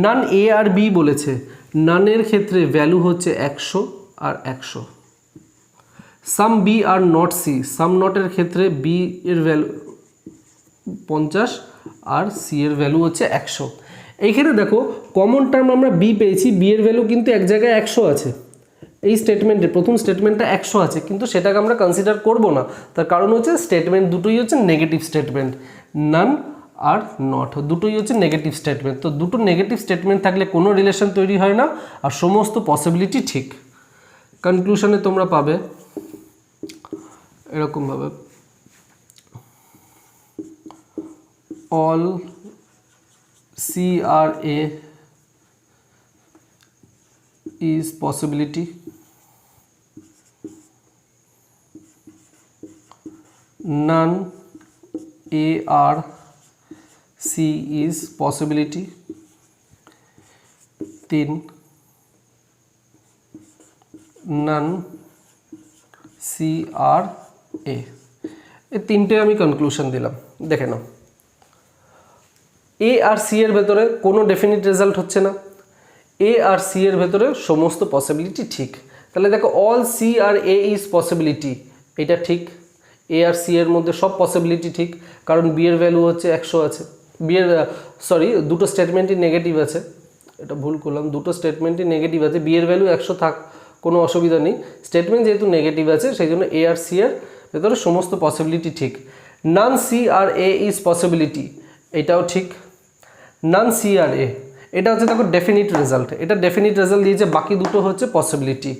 A: নান A আর B বলেছে, নানের ক্ষেত্রে ভ্যালু হচ্ছে 100 আর 100। Some B are not C, some নটের ক্ষেত্রে বি এর ভ্যালু 50 আর সি এর ভ্যালু হচ্ছে 100। এইখানে দেখো কমন টার্ম আমরা বি পেয়েছি, বি এর ভ্যালু কিন্তু এক জায়গায় 100 আছে, এই স্টেটমেন্টে প্রথম স্টেটমেন্টটা 100 আছে, কিন্তু সেটাকে আমরা কনসিডার করব না। তার কারণ হচ্ছে স্টেটমেন্ট দুটোই হচ্ছে negative statement, none are not দুটোই হচ্ছে নেগেটিভ স্টেটমেন্ট। তো দুটো নেগেটিভ স্টেটমেন্ট থাকলে কোনো রিলেশন তৈরি হয় না, আর সমস্ত পসিবিলিটি ঠিক। কনক্লুশনে তোমরা পাবে এরকমভাবে, all CRA is possibility, none ARC is possibility, 3 none CRA। এই তিনটে আমি কনক্লুশন দিলাম, দেখে নাও। এ আর সি এর ভেতরে কোনো ডেফিনিট রেজাল্ট হচ্ছে না, এ আর সি এর ভেতরে সমস্ত পসিবিলিটি ঠিক। তাহলে দেখো all C are A is possibility, এটা ঠিক। এ আর সি এর মধ্যে সব পসিবিলিটি ঠিক, কারণ বি এর ভ্যালু হচ্ছে 100 আছে, বি এর দুটো স্টেটমেন্টই নেগেটিভ আছে, এটা ভুল করলাম, দুটো স্টেটমেন্টই নেগেটিভ আছে, বি এর ভ্যালু 100 থাক, কোনো অসুবিধা নেই। স্টেটমেন্ট যেহেতু নেগেটিভ আছে সেই জন্য এ আর সি এর ভেতরে সমস্ত পসিবিলিটি ঠিক। None C are A is possibility, এটাও ঠিক। নান সি আর এ, এটা হচ্ছে দেখো ডেফিনিট রেজাল্ট, এটা ডেফিনিট রেজাল্ট দিয়েছে, বাকি দুটো হচ্ছে possibility.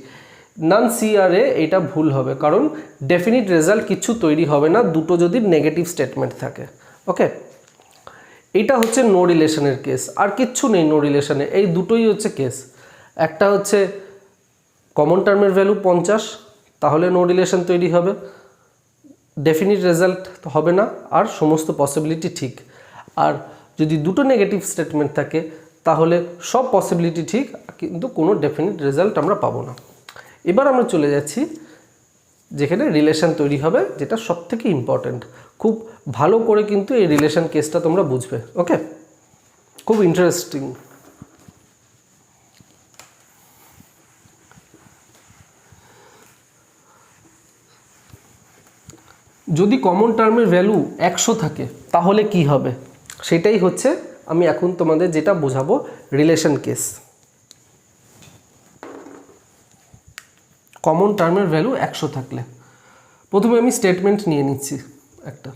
A: Naan C are A এটা ভুল হবে, কারণ ডেফিনিট রেজাল্ট কিছু তৈরি হবে না দুটো যদি নেগেটিভ স্টেটমেন্ট থাকে। ওকে, এটা হচ্ছে নো রিলেশনের কেস, আর কিচ্ছু নেই নো রিলেশনে, এই দুটোই হচ্ছে কেস। একটা হচ্ছে কমন টার্মের ভ্যালু 50, তাহলে নো রিলেশন তৈরি হবে, ডেফিনিট রেজাল্ট হবে না, আর সমস্ত পসিবিলিটি ঠিক। আর যদি দুটো নেগেটিভ স্টেটমেন্ট থাকে তাহলে সব পসিবিলিটি ঠিক, কিন্তু কোনো ডেফিনিট রেজাল্ট আমরা পাবো না। এবার আমরা চলে যাচ্ছি যেখানে রিলেশন তৈরি হবে, যেটা সবথেকে ইম্পর্ট্যান্ট। খুব ভালো করে কিন্তু এই রিলেশন কেসটা তোমরা বুঝবে। ওকে, খুব ইন্টারেস্টিং। যদি কমন টার্মের ভ্যালু 100 থাকে তাহলে কি হবে, সেটাই হচ্ছে আমি এখন তোমাদের যেটা বোঝাবো রিলেশন কেস। কমন টার্মের ভ্যালু 100 থাকলে প্রথমে আমি স্টেটমেন্ট নিয়ে নিচ্ছি একটা,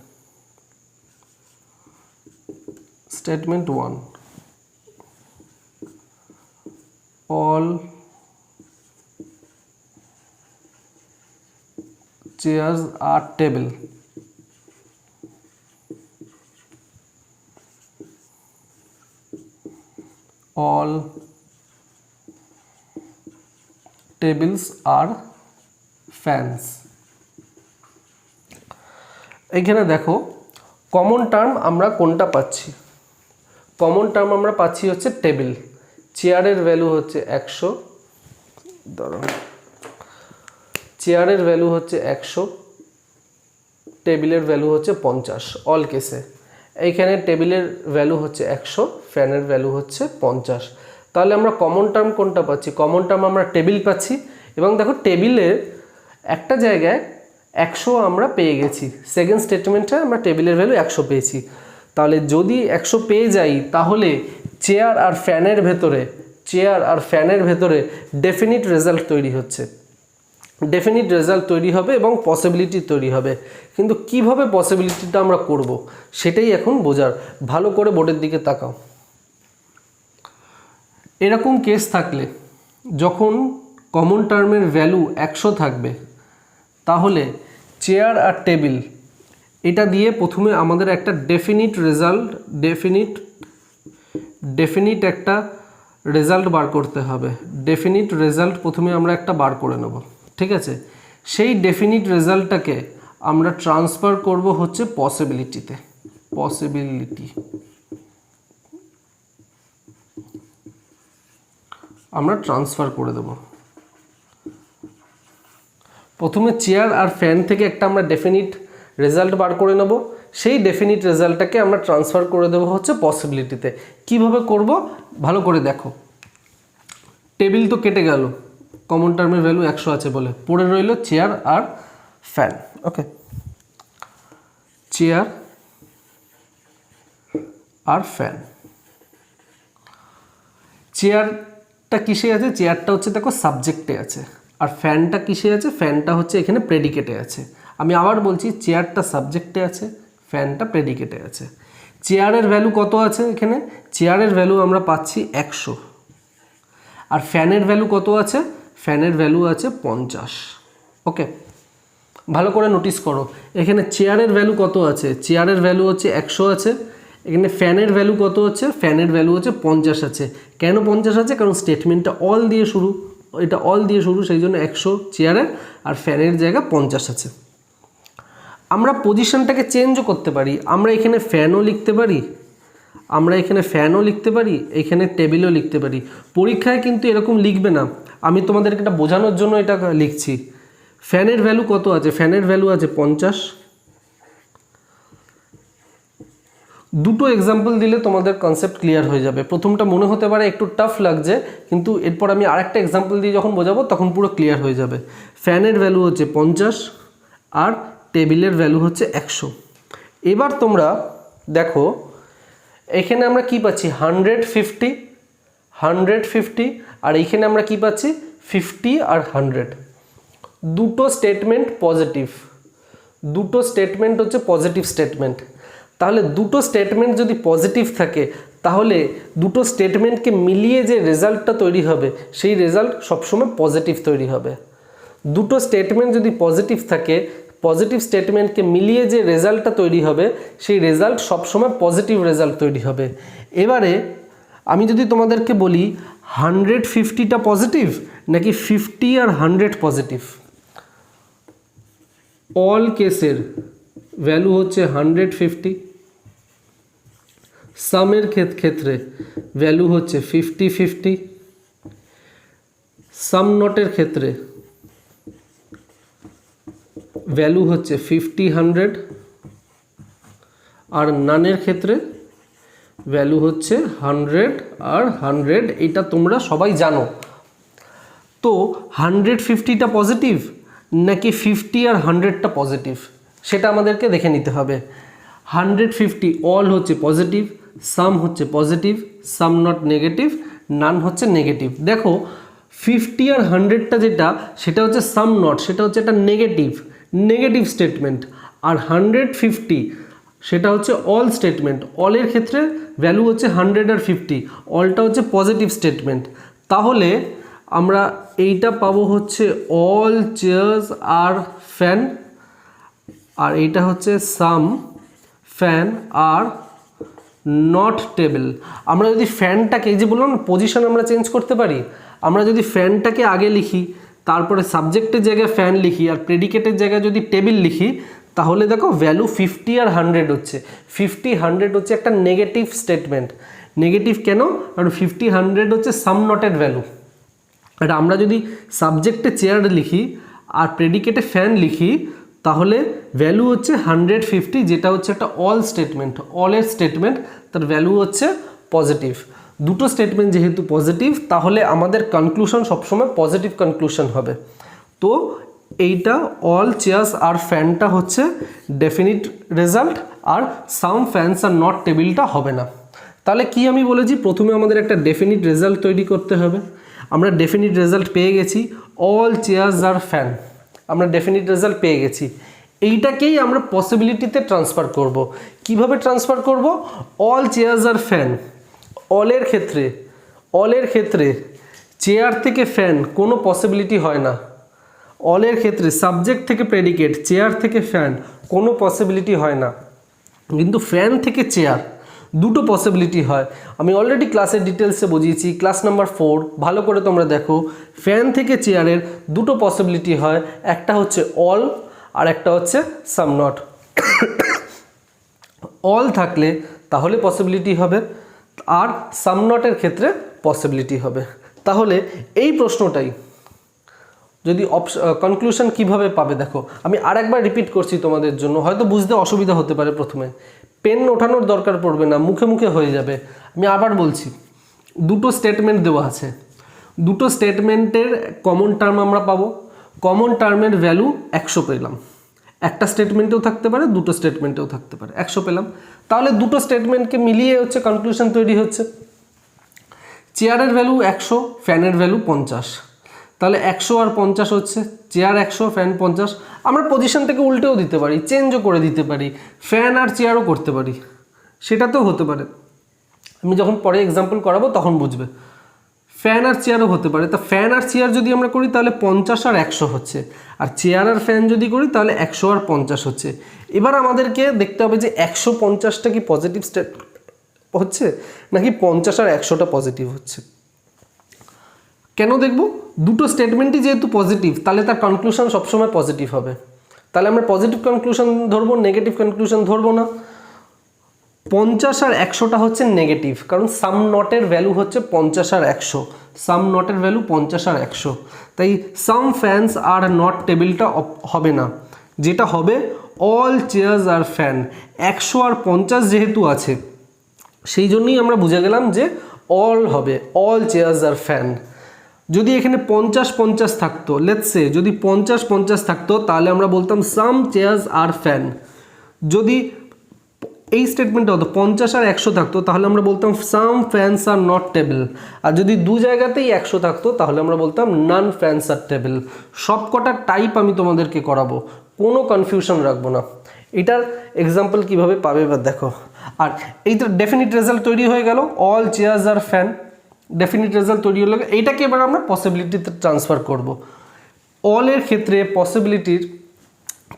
A: statement 1, all chairs are table, all tables are fans। এইখানে দেখো কমন টার্ম আমরা কোনটা পাচ্ছি, কমন টার্ম আমরা পাচ্ছি হচ্ছে টেবিল। চেয়ারের ভ্যালু হচ্ছে 100, ধরো চেয়ারের ভ্যালু হচ্ছে 100, টেবিলের ভ্যালু হচ্ছে 50 অল কেসে। এইখানে টেবিলের ভ্যালু হচ্ছে 100, ফ্যানের ভ্যালু হচ্ছে 50। তাহলে আমরা কমন টার্ম কোনটা পাচ্ছি, কমন টার্ম আমরা টেবিল পাচ্ছি। এবং দেখো টেবিলের একটা জায়গায় 100 আমরা পেয়ে গেছি, সেকেন্ড স্টেটমেন্টে আমরা টেবিলের ভ্যালু 100 পেয়েছি। তাহলে যদি 100 পেয়ে যাই তাহলে চেয়ার আর ফ্যানের ভেতরে ডেফিনিট রেজাল্ট তৈরি হচ্ছে, ডেফিনিট রেজাল্ট তৈরি হবে এবং পসিবিলিটি তৈরি হবে। কিন্তু কিভাবে পসিবিলিটিটা আমরা করব সেটাই এখন বোঝার। ভালো করে বোর্ডের দিকে তাকাও। এরকম কেস থাকলে যখন কমন টার্মের ভ্যালু 100 থাকবে তাহলে চেয়ার আর টেবিল এটা দিয়ে প্রথমে আমাদের একটা ডেফিনিট একটা রেজাল্ট বার করতে হবে। ডেফিনিট রেজাল্ট প্রথমে আমরা একটা বার করে নেব, ঠিক আছে। সেই ডেফিনিট রেজাল্টটাকে আমরা ট্রান্সফার করব হচ্ছে পসিবিলিটিতে। পসিবিলিটি আমরা ট্রান্সফার করে দেব। প্রথমে চেয়ার আর ফ্যান থেকে একটা আমরা ডেফিনিট রেজাল্ট বার করে নেব, সেই ডেফিনিট রেজাল্টটাকে আমরা ট্রান্সফার করে দেবো হচ্ছে পসিবিলিটিতে। কিভাবে করব ভালো করে দেখো। টেবিল তো কেটে গেল, কমন টার্মের ভ্যালু 100 আছে বলে, পড়ে রইল চেয়ার আর ফ্যান। ওকে, চেয়ার আর ফ্যান। চেয়ারটা কিসে আছে? চেয়ারটা হচ্ছে দেখো সাবজেক্টে আছে। আর ফ্যানটা কিসে আছে? ফ্যানটা হচ্ছে এখানে প্রেডিকেটে আছে। আমি আবার বলছি, চেয়ারটা সাবজেক্টে আছে, ফ্যানটা প্রেডিকেটে আছে। চেয়ারের ভ্যালু কত আছে এখানে? চেয়ারের ভ্যালু আমরা পাচ্ছি 100। আর ফ্যানের ভ্যালু কত আছে? ফ্যানের ভ্যালু আছে 50। ওকে, ভালো করে নোটিস করো, এখানে চেয়ারের ভ্যালু কত আছে? চেয়ারের ভ্যালু হচ্ছে 100 আছে। এখানে ফ্যানের ভ্যালু কত হচ্ছে? ফ্যানের ভ্যালু হচ্ছে 50 আছে। কেন 50 আছে? কারণ স্টেটমেন্টটা অল দিয়ে শুরু, এটা অল দিয়ে শুরু, সেই জন্য 100 চেয়ারের আর ফ্যানের জায়গা 50 আছে। আমরা পজিশনটাকে চেঞ্জও করতে পারি। আমরা এখানে ফ্যানও লিখতে পারি, আমরা এখানে ফ্যানও লিখতে পারি, এখানে টেবিলও লিখতে পারি। পরীক্ষায় কিন্তু এরকম লিখবে না, আমি তোমাদেরকে এটা বোঝানোর জন্য এটা লিখছি। ফ্যানের ভ্যালু কত আছে? ফ্যানের ভ্যালু আছে 50। দুটো এক্সাম্পল দিলে তোমাদের কনসেপ্ট ক্লিয়ার হয়ে যাবে। প্রথমটা মনে হতে পারে একটু টাফ লাগছে, কিন্তু এরপর আমি আরেকটা এক্সাম্পল দিয়ে যখন বোঝাবো তখন পুরো ক্লিয়ার হয়ে যাবে। ফ্যানের ভ্যালু হচ্ছে 50 আর টেবিলের ভ্যালু হচ্ছে 100। এবার তোমরা দেখো এখানে আমরা কি পাচ্ছি? 150 আর এইখানে আমরা কি পাচ্ছি? 50 আর 100। দুটো স্টেটমেন্ট পজিটিভ, দুটো স্টেটমেন্ট হচ্ছে পজিটিভ স্টেটমেন্ট। তাহলে দুটো স্টেটমেন্ট যদি পজিটিভ থাকে তাহলে দুটো স্টেটমেন্টকে মিলিয়ে যে রেজাল্টটা তৈরি হবে সেই রেজাল্ট সবসময় পজিটিভ তৈরি হবে। দুটো স্টেটমেন্ট যদি পজিটিভ থাকে, পজিটিভ স্টেটমেন্টকে মিলিয়ে যে রেজাল্টটা তৈরি হবে সেই রেজাল্ট সবসময় পজিটিভ রেজাল্ট তৈরি হবে। এবারে আমি যদি তোমাদেরকে বলি 150টা পজিটিভ নাকি 50 আর 100 পজিটিভ, অল কেসের ভ্যালু হচ্ছে 150, সামের ক্ষেত্রে ভ্যালু হচ্ছে 50-50, সাম নটের ক্ষেত্রে ভ্যালু হচ্ছে 50-100 আর নানের ক্ষেত্রে ভ্যালু হচ্ছে 100 আর 100। এটা তোমরা সবাই জানো। তো 150টা পজিটিভ নাকি 50 আর 100টা পজিটিভ সেটা আমাদেরকে দেখে নিতে হবে। 150 অল হচ্ছে পজিটিভ, সাম হচ্ছে পজিটিভ, সাম নট নেগেটিভ, নান হচ্ছে নেগেটিভ। দেখো 50 আর 100টা যেটা সেটা হচ্ছে সাম নট, সেটা হচ্ছে একটা নেগেটিভ স্টেটমেন্ট। আর 150 সেটা হচ্ছে অল স্টেটমেন্ট। অলের ক্ষেত্রে ভ্যালু হচ্ছে 100 আর 50, অলটা হচ্ছে পজিটিভ স্টেটমেন্ট। তাহলে আমরা এইটা পাবো হচ্ছে অল চেয়ার্স আর ফ্যান, আর এইটা হচ্ছে সাম ফ্যান আর নট টেবিল। আমরা যদি ফ্যানটাকে, এই যে বললাম পজিশন আমরা চেঞ্জ করতে পারি, আমরা যদি ফ্যানটাকে আগে লিখি তারপরে সাবজেক্টের জায়গায় ফ্যান লিখি আর প্রেডিকেটের জায়গায় যদি টেবিল লিখি তাহলে দেখো ভ্যালু 50 আর 100 হচ্ছে। 50-100 হচ্ছে একটা নেগেটিভ স্টেটমেন্ট। নেগেটিভ কেন? কারণ 50-100 হচ্ছে সাম নটের ভ্যালু। আর আমরা যদি সাবজেক্টে চেয়ার লিখি আর প্রেডিকেটে ফ্যান লিখি তাহলে ভ্যালু হচ্ছে 150, যেটা হচ্ছে একটা অল স্টেটমেন্ট, অলের স্টেটমেন্ট, তার ভ্যালু হচ্ছে পজিটিভ। দুটো স্টেটমেন্ট যেহেতু পজিটিভ তাহলে আমাদের কনক্লুশন সবসময় পজিটিভ কনক্লুশন হবে। তো এইটা অল চেয়ার্স আর ফ্যানটা হচ্ছে ডেফিনিট রেজাল্ট, আর সাম ফ্যানস আর নট টেবিলটা হবে না। তাহলে কি আমি বলেছি, প্রথমে আমাদের একটা ডেফিনিট রেজাল্ট তৈরি করতে হবে। আমরা ডেফিনিট রেজাল্ট পেয়ে গেছি, অল চেয়ার্স আর ফ্যান, আমরা ডেফিনিট রেজাল্ট পেয়ে গেছি। এইটাকেই আমরা পসিবিলিটিতে ট্রান্সফার করব। কিভাবে ট্রান্সফার করব? অল চেয়ার্স আর ফ্যান, অলের ক্ষেত্রে অলের ক্ষেত্রে চেয়ার থেকে ফ্যান কোনো পসিবিলিটি হয় না। অলের ক্ষেত্রে সাবজেক্ট থেকে প্রেডিকেট, চেয়ার থেকে ফ্যান কোনো পসিবিলিটি হয় না, কিন্তু ফ্যান থেকে চেয়ার দুটো পসিবিলিটি হয়। আমি অলরেডি ক্লাসের ডিটেলসে বুঝিয়েছি, ক্লাস নাম্বার 4, ভালো করে তোমরা দেখো। ফ্যান থেকে চেয়ারের দুটো পসিবিলিটি হয়, একটা হচ্ছে অল আর একটা হচ্ছে সাম নট। অল থাকলে তাহলে পসিবিলিটি হবে, আর সাম নটের ক্ষেত্রে পসিবিলিটি হবে। তাহলে এই প্রশ্নটাই যদি কনক্লুশন কিভাবে পাবে, দেখো আমি আরেকবার রিপিট করছি তোমাদের জন্য, হয়তো বুঝতে অসুবিধা হতে পারে, প্রথমে পেন ওঠানোর দরকার পড়বে না, মুখে মুখে হয়ে যাবে। আমি আবার বলছি, দুটো স্টেটমেন্ট দেওয়া আছে, দুটো স্টেটমেন্টের কমন টার্ম আমরা পাবো। কমন টার্মের ভ্যালু 100 পেলাম, একটা স্টেটমেন্টেও থাকতে পারে, দুটো স্টেটমেন্টেও থাকতে পারে, 100 পেলাম। তাহলে দুটো স্টেটমেন্টকে মিলিয়ে হচ্ছে কনক্লুশন তৈরি হচ্ছে। চেয়ারের ভ্যালু 100, ফ্যানের ভ্যালু 50, তাহলে 100 আর 50 হচ্ছে, চেয়ার 100 ফ্যান 50। আমরা পজিশন থেকে উল্টেও দিতে পারি, চেঞ্জও করে দিতে পারি, ফ্যান আর চেয়ারও করতে পারি, সেটাতেও হতে পারে। আমি যখন পরে এক্সাম্পল করাবো তখন বুঝবে। ফ্যান আর চেয়ারও হতে পারে। তা ফ্যান আর চেয়ার যদি আমরা করি তাহলে 50 আর 100 হচ্ছে, আর চেয়ার আর ফ্যান যদি করি তাহলে 100 আর 50 হচ্ছে। এবার আমাদেরকে দেখতে হবে যে 150টা কি পজিটিভ স্টেট হচ্ছে নাকি 50 আর 100টা পজিটিভ হচ্ছে। কেন দেখব? দুটো স্টেটমেন্টই যেহেতু পজিটিভ, তাহলে তার কনক্লুশন সবসময় পজিটিভ হবে। তাহলে আমরা পজিটিভ কনক্লুশন ধরবো, নেগেটিভ কনক্লুশন ধরবো না। 50 আর 100টা হচ্ছে নেগেটিভ, কারণ সাম নটের ভ্যালু হচ্ছে 50 আর 100, সাম নটের ভ্যালু 50 আর 100। তাই সাম ফ্যানস আর নট টেবিলটা হবে না, যেটা হবে অল চেয়ার্স আর ফ্যান। 100 আর 50 যেহেতু আছে, সেই জন্যই আমরা বুঝে গেলাম যে অল হবে, অল চেয়ার্স আর ফ্যান। যদি এখানে 50-50 থাকতো, লেটস সে যদি 50-50 থাকতো, তাহলে আমরা বলতাম সাম চেয়ার্স আর ফ্যান। যদি এই স্টেটমেন্টটা হতো 50 আর 100 থাকতো, তাহলে আমরা বলতাম সাম ফ্যানস আর নট টেবল। আর যদি দু জায়গাতেই 100 থাকতো, তাহলে আমরা বলতাম নান ফ্যানস আর টেবল। সব কটা টাইপ আমি তোমাদেরকে করাবো, কোনো কনফিউশন রাখবো না। এটার এক্সাম্পল কিভাবে পাবে এবার দেখো। আর এইটা ডেফিনিট রেজাল্ট তৈরি হয়ে গেল, all chairs are fan. Definite result তৈরি হলো, এইটাকে এবার আমরা পসিবিলিটিতে ট্রান্সফার করব। অলের ক্ষেত্রে পসিবিলিটির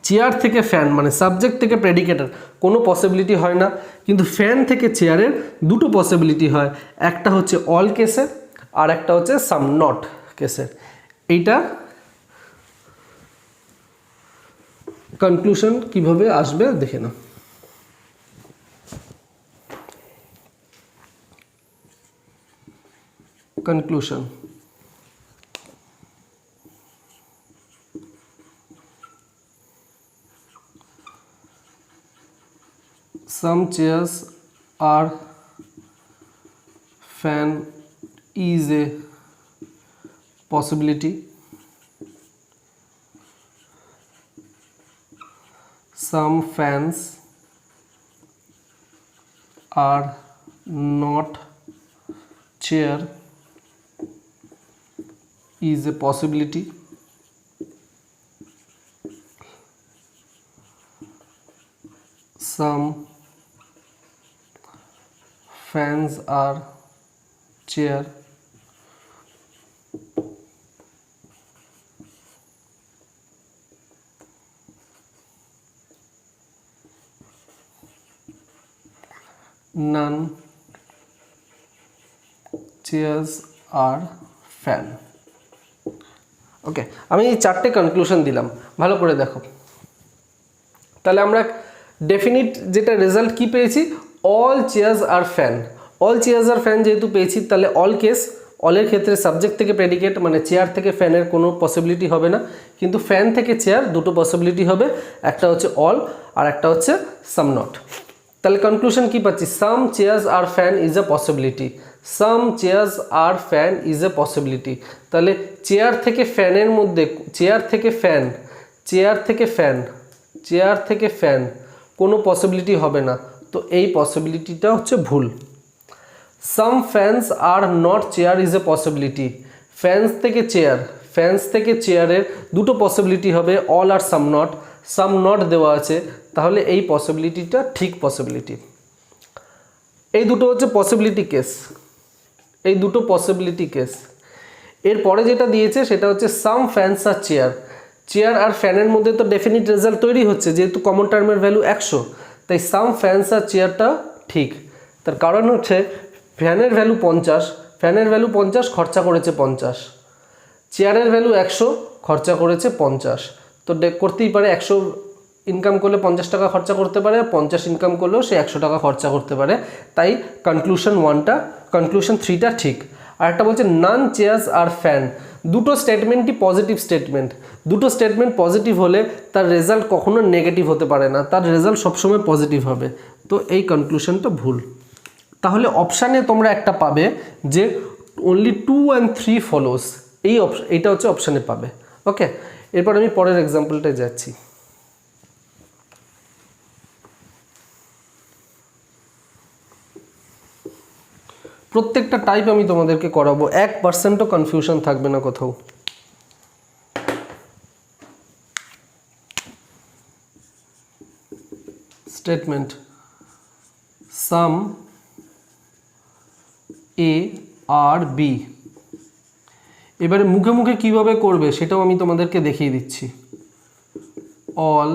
A: চেয়ার থেকে ফ্যান মানে সাবজেক্ট থেকে প্রেডিকেটের কোনো পসিবিলিটি হয় না, কিন্তু ফ্যান থেকে চেয়ারের দুটো পসিবিলিটি হয়, একটা হচ্ছে অল কেসের আর একটা হচ্ছে সাম নট কেসের। এইটা কনক্লুশন কিভাবে আসবে দেখে না। Conclusion, some chairs are fan is a possibility, some fans are not chair is a possibility, some fans are chair none chairs are fan। ওকে, আমি এই চারটে কনক্লুশন দিলাম, ভালো করে দেখো। তাহলে আমরা ডেফিনিট যেটা রেজাল্ট কি পেয়েছি, all chairs are fan. All chairs are fan যেহেতু পেয়েছি, তাহলে অল কেস, অলের ক্ষেত্রে সাবজেক্ট থেকে প্রেডিকেট মানে চেয়ার থেকে ফ্যানের কোনো পসিবিলিটি হবে না, কিন্তু ফ্যান থেকে চেয়ার দুটো পসিবিলিটি হবে, একটা হচ্ছে অল আর একটা হচ্ছে সাম নট। তাহলে কনক্লুশন কি পাচ্ছি, some chairs are fan is a possibility, some chairs are fan is a possibility. তাহলে চেয়ার থেকে ফ্যানের মধ্যে, চেয়ার থেকে ফ্যান, চেয়ার থেকে ফ্যান, চেয়ার থেকে ফ্যান কোনো পসিবিলিটি হবে না, তো এই পসিবিলিটিটা হচ্ছে ভুল। Some fans are not chair is a possibility, fans থেকে চেয়ার, ফ্যানস থেকে চেয়ারের দুটো পসিবিলিটি হবে, অল আর সাম নট দেওয়া আছে, তাহলে এই পসিবিলিটিটা ঠিক পসিবিলিটি। এই দুটো হচ্ছে পসিবিলিটি কেস, এই দুটো পসিবিলিটি কেস। এরপরে যেটা দিয়েছে সেটা হচ্ছে সাম ফ্যানস আর চেয়ার। চেয়ার আর ফ্যানের মধ্যে তো ডেফিনিট রেজাল্ট তৈরি হচ্ছে, যেহেতু কমন টার্মের ভ্যালু 100, তাই সাম ফ্যানস আর চেয়ারটা ঠিক। তার কারণ হচ্ছে ফ্যানের ভ্যালু 50, ফ্যানের ভ্যালু 50, খরচা করেছে 50, চেয়ারের ভ্যালু 100, খরচা করেছে 50। তো করতেই পারে 100 ইনকাম করলে 50 টাকা খরচা করতে পারে, 50 ইনকাম করলেও সে 100 টাকা খরচা করতে পারে। তাই কনক্লুশন 3টা ঠিক। আর একটা বলছে নান চেয়ার্স আর ফ্যান। দুটো স্টেটমেন্টই পজিটিভ স্টেটমেন্ট। দুটো স্টেটমেন্ট পজিটিভ হলে তার রেজাল্ট কখনো নেগেটিভ হতে পারে না, তার রেজাল্ট সবসময় পজিটিভ হবে। তো এই কনক্লুশনটা ভুল। তাহলে অপশানে তোমরা একটা পাবে যে only 2 and 3 follows, এইটা হচ্ছে অপশানে পাবে। ওকে, এরপর আমি পরের এক্সাম্পলটায় যাচ্ছি। প্রত্যেকটা টাইপ আমি তোমাদেরকে করাবো, 1%ও কনফিউশন থাকবে না কোথাও। Statement some A are B. এবারে মুখে মুখে কিভাবে করবে সেটাও আমি তোমাদেরকে দেখিয়ে দিচ্ছি। অল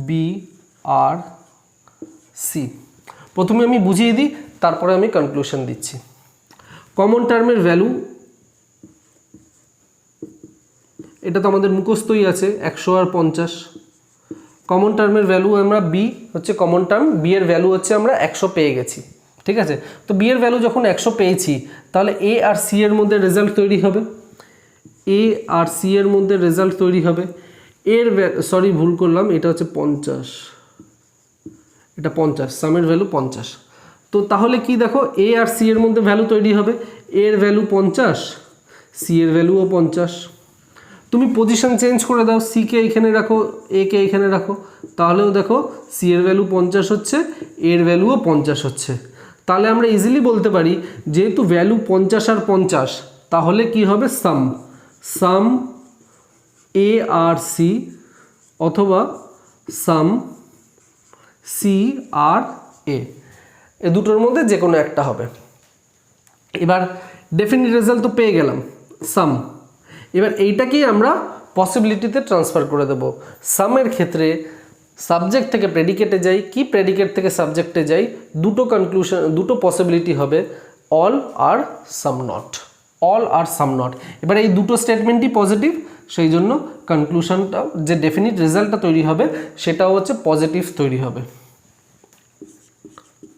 A: বি আর সি। প্রথমে আমি বুঝিয়ে দিই, তারপরে আমি কনক্লুশন দিচ্ছি। কমন টার্মের ভ্যালু এটা তো আমাদের মুখস্থই আছে, 100 আর 50। কমন টার্মের ভ্যালু আমরা বি হচ্ছে কমন টার্ম, বি এর ভ্যালু হচ্ছে আমরা 100 পেয়ে গেছি। ঠিক আছে, তো বি এর ভ্যালু যখন 100 পেয়েছি, তাহলে এ আর সি এর মধ্যে রেজাল্ট তৈরি হবে। এ আর সি এর মধ্যে রেজাল্ট তৈরি হবে। সরি ভুল করলাম, এটা হচ্ছে 50, এটা 50, সামের ভ্যালু 50। তো তাহলে কি দেখো, এ আর সি এর মধ্যে ভ্যালু তৈরি হবে। এর ভ্যালু 50, সি এর ভ্যালুও 50। তুমি পজিশন চেঞ্জ করে দাও, সি কে এখানে রাখো, এ কে এখানে রাখো, তাহলেও দেখো সি এর ভ্যালু 50 হচ্ছে, এর ভ্যালুও 50 হচ্ছে। তাহলে আমরা ইজিলি বলতে পারি যেহেতু ভ্যালু 50 আর 50, তাহলে কি হবে সাম এ আর সি অথবা সাম সি আর এ, এ দুটোর মধ্যে যে কোনো একটা হবে। এবার ডেফিনিট রেজাল্ট তো পেয়ে গেলাম সাম। এবার এইটাকেই আমরা পসিবিলিটিতে ট্রান্সফার করে দেব। সামের ক্ষেত্রে সাবজেক্ট থেকে প্রেডিকেটে যাই কি প্রেডিকেট থেকে সাবজেক্টে যাই, দুটো পসিবিলিটি হবে, অল আর সাম নট, অল আর সাম নট। এবার এই দুটো স্টেটমেন্টই পজিটিভ, সেই জন্য কনক্লুশনটা যে ডেফিনিট রেজাল্টটা তৈরি হবে সেটাও হচ্ছে পজিটিভ তৈরি হবে।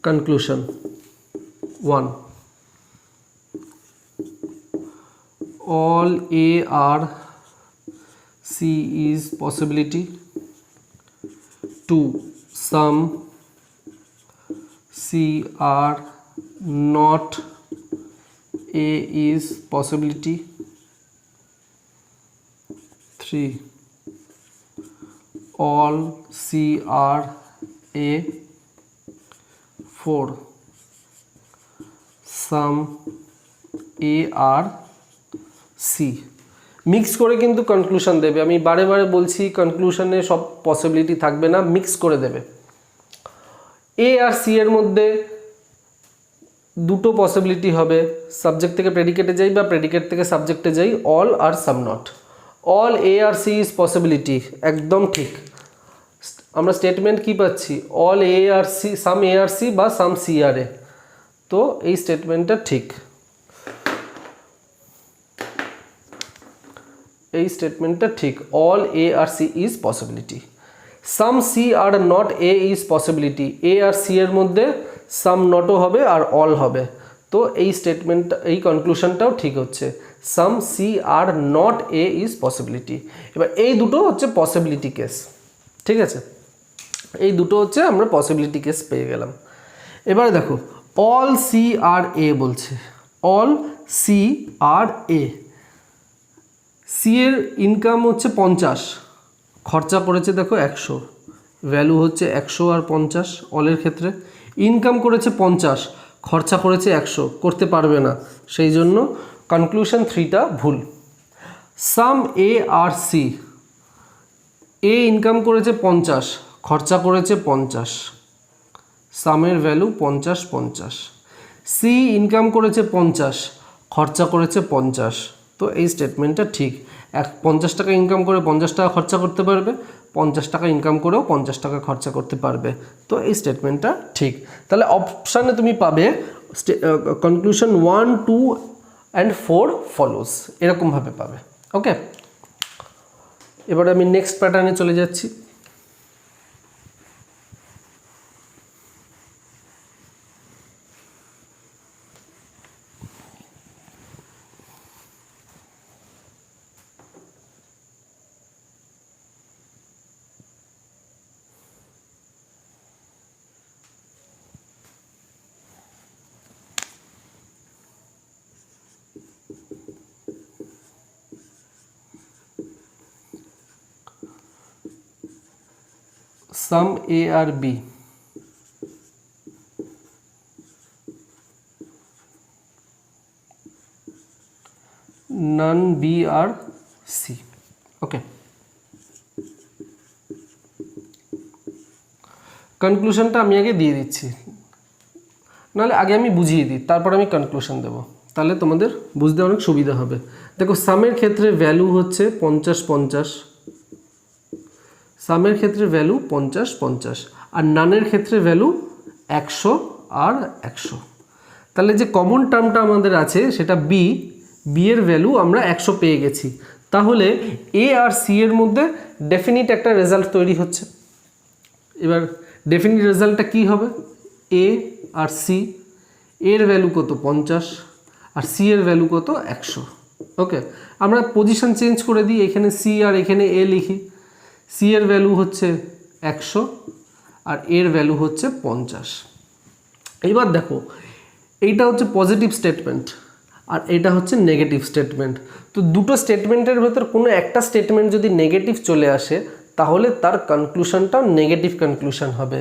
A: Conclusion 1, all A R C is possibility. 2, some C R not A is possibility. 3, all C are A. 4, some A are C. Mix করে কিন্তু কনক্লুশন দেবে। আমি বারে বারে বলছি কনক্লুশনে সব পসিবিলিটি থাকবে না, মিক্স করে দেবে। এ আর সি এর মধ্যে দুটো পসিবিলিটি হবে, সাবজেক্ট থেকে প্রেডিকেটে যাই বা প্রেডিকেট থেকে সাবজেক্টে যাই, অল আর some not. All A R C is possibility, একদম ঠিক। আমরা স্টেটমেন্ট কি পাচ্ছি, all A R C, some A R C বা সাম সি আর এ। তো এই স্টেটমেন্টটা ঠিক, এই স্টেটমেন্টটা ঠিক, all A R C is possibility. Some C are not A is possibility, A R C এর মধ্যে সাম নটও হবে আর অল হবে। তো এই স্টেটমেন্টটা, এই কনক্লুশনটাও ঠিক হচ্ছে, some C are not A is possibility. এবার এই দুটো হচ্ছে পসিবিলিটি কেস। ঠিক আছে, এই দুটো হচ্ছে আমরা পসিবিলিটি কেস পেয়ে গেলাম। এবারে দেখো অল সি আর এ বলছে, all C are A. C এর ইনকাম হচ্ছে 50, খরচা করেছে দেখো 100, ভ্যালু হচ্ছে 100 আর 50 অলের ক্ষেত্রে। ইনকাম করেছে 50, খরচা করেছে 100, করতে পারবে না, সেই জন্য কনক্লুশন 3টা ভুল। সাম A R C, A income করেছে 50, খরচা করেছে 50, সামের ভ্যালু 50 50। সি ইনকাম করেছে 50, খরচা করেছে 50, তো এই স্টেটমেন্টটা ঠিক। 50 টাকা ইনকাম করে 50 টাকা খরচা করতে পারবে, 50 টাকা ইনকাম করেও 50 টাকা খরচা করতে পারবে, তো এই স্টেটমেন্টটা ঠিক। তাহলে অপশানে তুমি পাবে কনক্লুশন 1, 2 and 4 ফলোস, এরকমভাবে পাবে। ওকে, এবারে আমি নেক্সট প্যাটার্নে চলে যাচ্ছি। Sum A or B, none B or C. ওকে, কনক্লুশনটা আমি আগে দিয়ে দিচ্ছি, নাহলে আগে আমি বুঝিয়ে দিই, তারপর আমি কনক্লুশন দেব, তাহলে তোমাদের বুঝতে অনেক সুবিধা হবে। দেখো, সামের ক্ষেত্রে ভ্যালু হচ্ছে 50, 50, সামের ক্ষেত্রে ভ্যালু 50, 50, আর নানের ক্ষেত্রে ভ্যালু 100 আর 100। তাহলে যে কমন টার্মটা আমাদের আছে সেটা বি, বি এর ভ্যালু আমরা 100 পেয়ে গেছি, তাহলে এ আর সি এর মধ্যে ডেফিনিট একটা রেজাল্ট তৈরি হচ্ছে। এবার ডেফিনিট রেজাল্টটা কী হবে? এ আর সি, এর ভ্যালু কত 50 আর সি এর ভ্যালু কত 100। ওকে, আমরা পজিশন চেঞ্জ করে দিই, এখানে সি আর এখানে এ লিখি। সি এর ভ্যালু হচ্ছে 100 আর এর ভ্যালু হচ্ছে 50। এবার দেখো, এইটা হচ্ছে পজিটিভ স্টেটমেন্ট আর এটা হচ্ছে নেগেটিভ স্টেটমেন্ট। তো দুটো স্টেটমেন্টের ভেতর কোনো একটা স্টেটমেন্ট যদি নেগেটিভ চলে আসে তাহলে তার কনক্লুশনটাও নেগেটিভ কনক্লুশন হবে।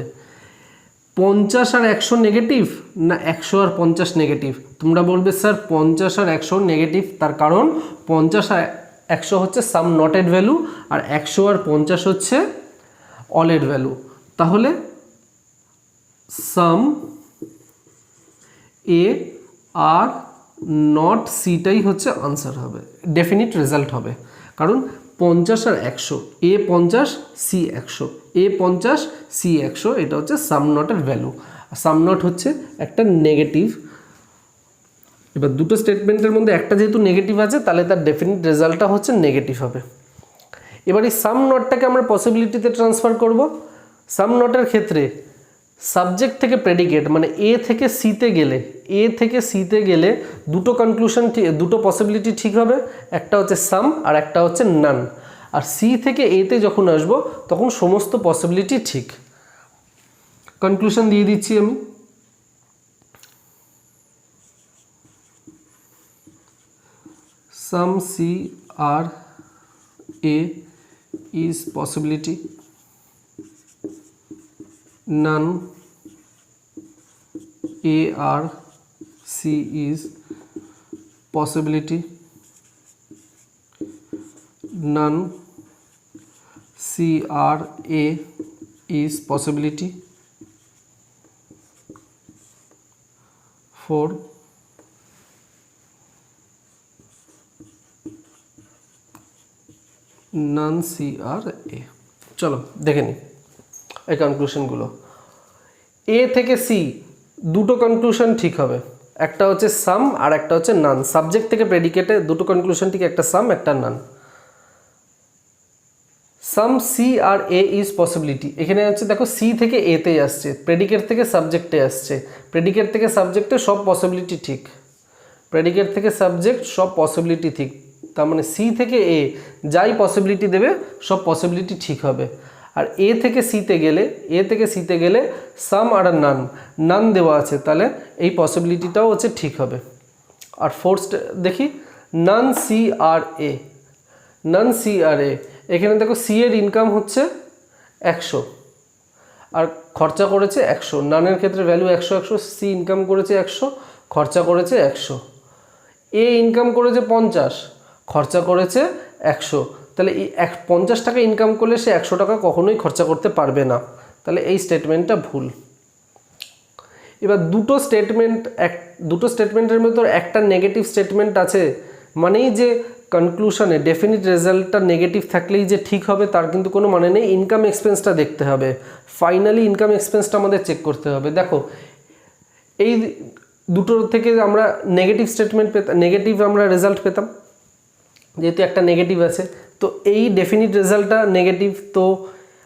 A: 50 আর 100 নেগেটিভ না 100 আর 50 নেগেটিভ? তোমরা বলবে স্যার 50 আর 100 নেগেটিভ, তার কারণ 50 আর 100 হচ্ছে সাম নটেড ভ্যালু আর 100 আর 50 হচ্ছে অলেড ভ্যালু। তাহলে সাম এ আর নট সিটাই হচ্ছে আনসার হবে, ডেফিনিট রেজাল্ট হবে। কারণ 50 আর 100, এ 50 সি 100, এ 50 সি 100, এটা হচ্ছে সাম নটের ভ্যালু, আর সাম নট হচ্ছে একটা নেগেটিভ। এবার দুটো স্টেটমেন্টের মধ্যে একটা যেহেতু নেগেটিভ আছে তাহলে তার ডেফিনিট রেজাল্টটা হচ্ছে নেগেটিভ হবে। এবার এই সাম নটটাকে আমরা পসিবিলিটিতে ট্রান্সফার করব। সাম নটের ক্ষেত্রে সাবজেক্ট থেকে প্রেডিকেট মানে এ থেকে সিতে গেলে, এ থেকে সিতে গেলে দুটো কনক্লুশন, দুটো পসিবিলিটি ঠিক হবে, একটা হচ্ছে সাম আর একটা হচ্ছে নান। আর সি থেকে এতে যখন আসবো তখন সমস্ত পসিবিলিটি ঠিক। কনক্লুশন দিয়ে দিচ্ছি আমি। Some C are A is possibility, none A R C is possibility, none C R A is possibility. 4 none C are A. চলো দেখে নিই এই কনক্লুশনগুলো। এ থেকে সি দুটো কনক্লুশন ঠিক হবে, একটা হচ্ছে সাম আর একটা হচ্ছে নান। সাবজেক্ট থেকে প্রেডিকেটে দুটো কনক্লুশন ঠিক, একটা সাম একটা none. Some C are A is possibility, এখানে হচ্ছে দেখো সি থেকে এতে আসছে, প্রেডিকেট থেকে সাবজেক্টে আসছে, প্রেডিকেট থেকে সাবজেক্টে সব পসিবিলিটি ঠিক, প্রেডিকেট থেকে সাবজেক্ট সব পসিবিলিটি ঠিক, তার মানে সি থেকে এ যাই পসিবিলিটি দেবে সব পসিবিলিটি ঠিক হবে। আর এ থেকে সিতে গেলে, এ থেকে সিতে গেলে সাম আর নান, নান দেওয়া আছে, তাহলে এই পসিবিলিটিটাও হচ্ছে ঠিক হবে। আর ফোর্থ দেখি, নান C are A, naan C are এ, এখানে দেখো সি এর ইনকাম হচ্ছে 100 আর খরচা করেছে 100, নানের ক্ষেত্রে ভ্যালু 100, 100, সি ইনকাম করেছে 100, খরচা করেছে 100, এ ইনকাম করেছে 50, খরচা করেছে 100, তাহলে এই 50 টাকা ইনকাম করলে সে 100 টাকা কখনোই খরচা করতে পারবে না, তাহলে এই স্টেটমেন্টটা ভুল। এবার দুটো স্টেটমেন্টের মধ্যে একটা নেগেটিভ স্টেটমেন্ট আছে মানেই যে কনক্লুশনে ডেফিনিট রেজাল্টটা নেগেটিভ থাকলেই যে ঠিক হবে তার কিন্তু কোনো মানে নেই। ইনকাম এক্সপেন্সটা দেখতে হবে, ফাইনালি ইনকাম এক্সপেন্সটা আমাদের চেক করতে হবে। দেখো এই দুটোর থেকে আমরা নেগেটিভ স্টেটমেন্ট পেতাম, নেগেটিভ আমরা রেজাল্ট পেতাম, যেহেতু একটা নেগেটিভ আছে। তো এই ডেফিনিট রেজাল্টটা নেগেটিভ, তো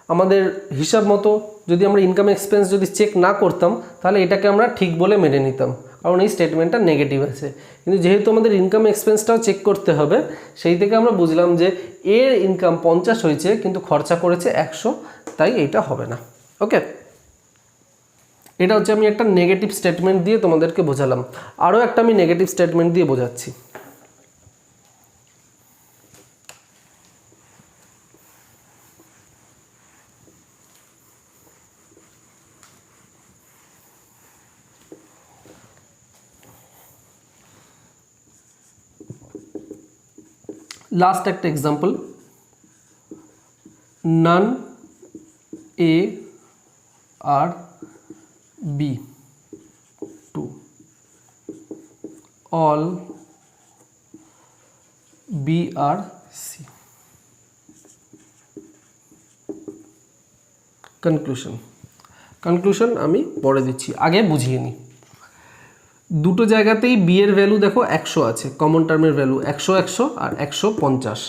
A: আমাদের হিসাব মতো যদি আমরা ইনকাম এক্সপেন্স যদি চেক না করতাম তাহলে এটাকে আমরা ঠিক বলে মেনে নিতাম, কারণ এই স্টেটমেন্টটা নেগেটিভ আছে। কিন্তু যেহেতু আমাদের ইনকাম এক্সপেন্সটাও চেক করতে হবে, সেই থেকে আমরা বুঝলাম যে এর ইনকাম 50 হয়েছে কিন্তু খরচা করেছে 100, তাই এইটা হবে না। ওকে, এটা হচ্ছে আমি একটা নেগেটিভ স্টেটমেন্ট দিয়ে তোমাদেরকে বোঝালাম। আরও একটা আমি নেগেটিভ স্টেটমেন্ট দিয়ে বোঝাচ্ছি। লাস্ট একটা example, none A are B two all B R C. Conclusion আমি পরে দিচ্ছি, আগে বুঝিয়ে নিই। দুটো জায়গাতেই বি এর ভ্যালু দেখো 100 আছে, কমন টার্মের ভ্যালু 100 100 আর 150।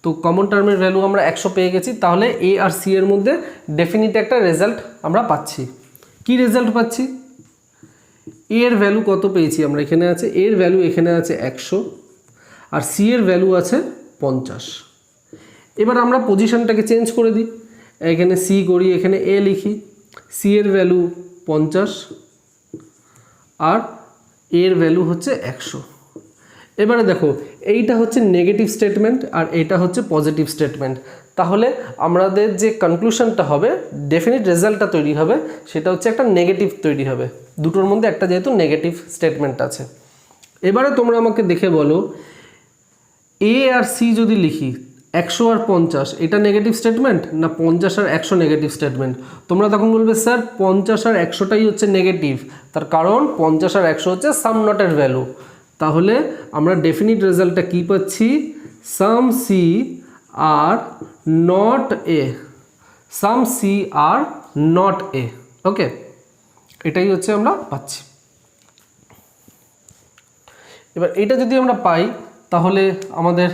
A: তো কমন টার্মের ভ্যালু আমরা 100 পেয়ে গেছি, তাহলে এ আর সি এর মধ্যে ডেফিনিট একটা রেজাল্ট আমরা পাচ্ছি। কি রেজাল্ট পাচ্ছি? এর ভ্যালু কত পেয়েছি আমরা, এখানে আছে এর ভ্যালু, এখানে আছে 100 আর সি এর ভ্যালু আছে 50। এবার আমরা পজিশনটাকে চেঞ্জ করে দিই, এখানে সি করি, এখানে এ লিখি। সি এর ভ্যালু 50 আর এর ভ্যালু হচ্ছে 100। এবারে দেখো এইটা হচ্ছে নেগেটিভ স্টেটমেন্ট আর এইটা হচ্ছে পজিটিভ স্টেটমেন্ট। তাহলে আমাদের যে কনক্লুশনটা হবে, ডেফিনিট রেজাল্টটা তৈরি হবে, সেটা হচ্ছে একটা নেগেটিভ তৈরি হবে। দুটোর মধ্যে একটা যেহেতু নেগেটিভ স্টেটমেন্ট আছে। এবারে তোমরা আমাকে দেখে বলো, এ আর সি যদি লিখি 100 আর 50, এটা নেগেটিভ স্টেটমেন্ট না 50 আর 100 নেগেটিভ স্টেটমেন্ট? তোমরা তখন বলবে স্যার 50 আর 100টাই হচ্ছে নেগেটিভ, তার কারণ 50 আর 100 হচ্ছে সাম নটের ভ্যালু। তাহলে আমরা ডেফিনিট রেজাল্টটা কী পাচ্ছি? Some C are not A, some C are not A. Okay, এটাই হচ্ছে আমরা পাচ্ছি। এবার এটা যদি আমরা পাই তাহলে আমাদের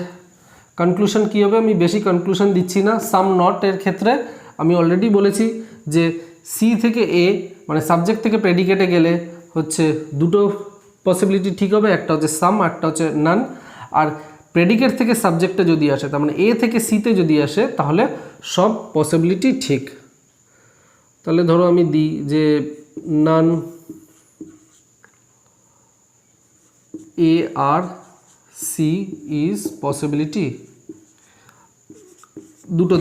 A: কনক্লুশন কী হবে? আমি বেশি কনক্লুশন দিচ্ছি না। সাম নট এর ক্ষেত্রে আমি অলরেডি বলেছি যে সি থেকে এ মানে সাবজেক্ট থেকে প্রেডিকেটে গেলে হচ্ছে দুটো পসিবিলিটি ঠিক হবে, একটা হচ্ছে সাম, একটা হচ্ছে নান। আর প্রেডিকেট থেকে সাবজেক্টে যদি আসে, তার মানে এ থেকে সিতে যদি আসে, তাহলে সব পসিবিলিটি ঠিক। তাহলে ধরো আমি দিই যে নান A R C is possibility, দুটো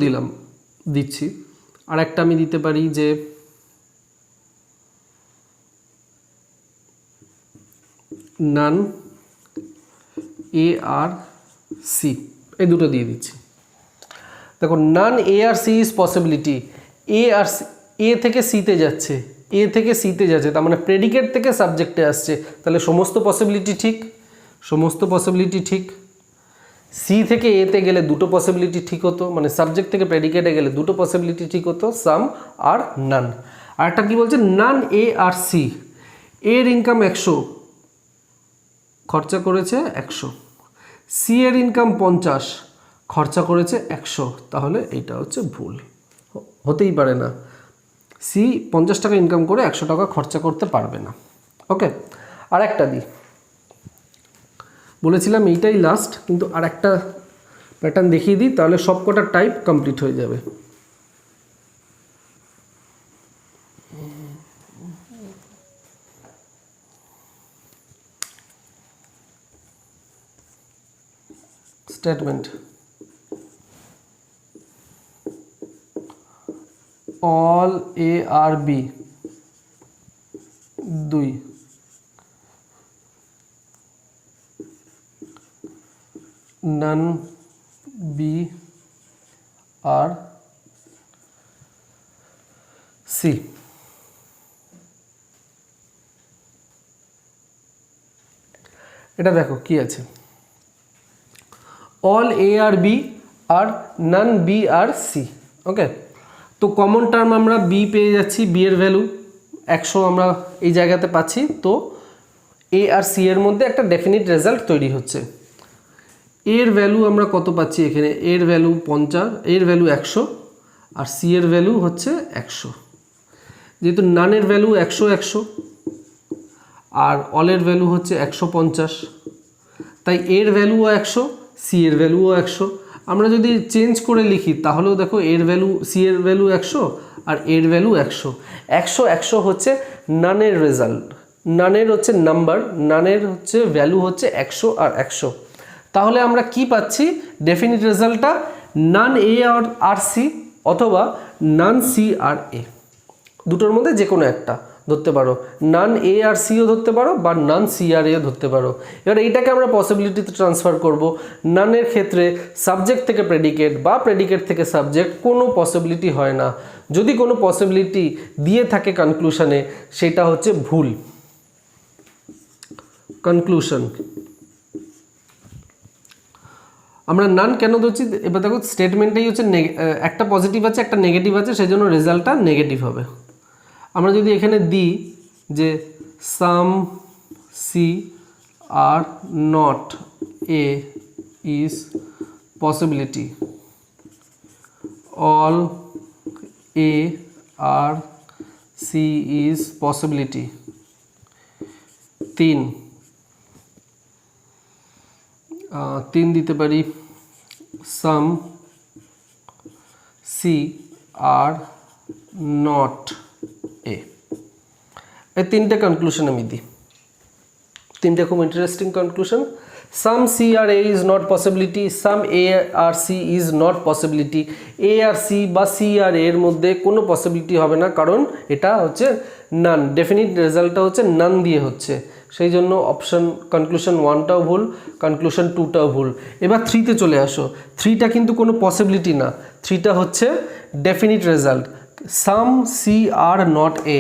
A: দিচ্ছি। আর একটা আমি দিতে পারি যে নান এ আর সি, এই দুটো দিয়ে দিচ্ছি। দেখো none A R C is possibility, A R C A থেকে সিতে যাচ্ছে, এ থেকে সিতে যাচ্ছে, তার মানে প্রেডিকেট থেকে সাবজেক্টে আসছে, তাহলে সমস্ত পসিবিলিটি ঠিক, সমস্ত পসিবিলিটি ঠিক। সি থেকে এতে গেলে দুটো পসিবিলিটি ঠিক হতো, মানে সাবজেক্ট থেকে প্রেডিকেটে গেলে দুটো পসিবিলিটি ঠিক হতো, সাম আর নান। আর একটা কী বলছে? নান এ আর সি, এর ইনকাম 100, খরচা করেছে 100, সি এর ইনকাম 50, খরচা করেছে 100, তাহলে এইটা হচ্ছে ভুল, হতেই পারে না। সি 50 টাকা ইনকাম করে 100 টাকা খরচা করতে পারবে না। ওকে, আর একটা দিই, বলেছিলাম এইটাই লাস্ট, কিন্তু আর একটা প্যাটার্ন দেখিয়ে দিই, তাহলে সব কটা টাইপ কমপ্লিট হয়ে যাবে। Statement all A are B 2, naan B R C. এটা দেখো কি আছে, all A are B R naan B R C. ওকে, তো কমন টার্ম আমরা বি পেয়ে যাচ্ছি, বি এর ভ্যালু 100 আমরা এই জায়গাতে পাচ্ছি। তো এ আর সি এর মধ্যে একটা ডেফিনিট রেজাল্ট তৈরি হচ্ছে। এর ভ্যালু আমরা কত পাচ্ছি এখানে, এর ভ্যালু 50, এর ভ্যালু 100 আর সি এর ভ্যালু হচ্ছে 100। যেহেতু নানের ভ্যালু 100 আর অলের ভ্যালু হচ্ছে 150, তাই এর ভ্যালুও 100, সি এর ভ্যালুও 100। আমরা যদি চেঞ্জ করে লিখি তাহলেও দেখো এর ভ্যালু, সি এর ভ্যালু 100 আর এর ভ্যালু 100। 100 হচ্ছে নানের রেজাল্ট, নানের হচ্ছে নাম্বার, নানের হচ্ছে ভ্যালু হচ্ছে 100 আর 100। তাহলে আমরা কি পাচ্ছি, ডেফিনিট রেজাল্টটা নান এ আর সি অথবা নান সি আর এ, দুটোর মধ্যে যে কোনো একটা ধরতে পারো, নান এ আর সিও ধরতে পারো বা নান সি আর এও ধরতে পারো। এবার এইটাকে আমরা পসিবিলিটিতে ট্রান্সফার করব। নানের ক্ষেত্রে সাবজেক্ট থেকে প্রেডিকেট বা প্রেডিকেট থেকে সাবজেক্ট কোনো পসিবিলিটি হয় না। যদি কোনো পসিবিলিটি দিয়ে থাকে কনক্লুশনে, সেটা হচ্ছে ভুল। কনক্লুশন আমরা নান কেন ধরছি, এবার দেখো স্টেটমেন্টটাই হচ্ছে একটা পজিটিভ আছে একটা নেগেটিভ আছে, সেই জন্য রেজাল্টটা নেগেটিভ হবে। আমরা যদি এখানে দিই যে some C are not A is possibility, all A R C is possibility, 3 দিতে পারি সাম সি আর নট এ। এই তিনটে কনক্লুশন আমি দিই, তিনটে খুব interesting conclusion. Some C are A is not possibility, some A R C is not possibility. A R C বা C আর এর মধ্যে কোনো পসিবিলিটি হবে না, কারণ এটা হচ্ছে নান, ডেফিনিট রেজাল্টটা হচ্ছে নান দিয়ে হচ্ছে, সেই জন্য অপশন কনক্লুশন 1টাও ভুল, কনক্লুশন 2টাও ভুল। এবার 3তে চলে আসো। 3টা কিন্তু কোনো পসিবিলিটি না, 3টা হচ্ছে definite result. Some C are not A,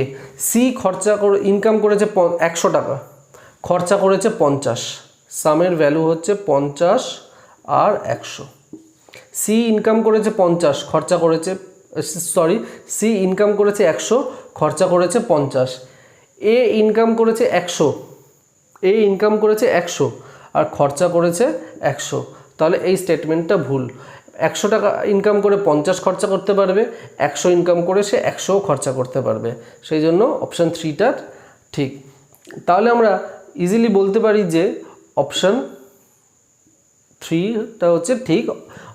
A: C খরচা করে ইনকাম করেছে 100 টাকা, খরচা করেছে 50, সামের ভ্যালু হচ্ছে 50 আর 100। সি ইনকাম করেছে 50, খরচা করেছে, সরি, সি ইনকাম করেছে 100, খরচা করেছে 50। এ ইনকাম করেছে 100, এ ইনকাম করেছে 100 আর খরচা করেছে 100, তাহলে এই স্টেটমেন্টটা ভুল। 100 টাকা ইনকাম করে 50 খরচা করতে পারবে, 100 ইনকাম করে সে 100ও খরচা করতে পারবে, সেই জন্য অপশান 3টা ঠিক। তাহলে আমরা ইজিলি বলতে পারি যে অপশান 3টা হচ্ছে ঠিক।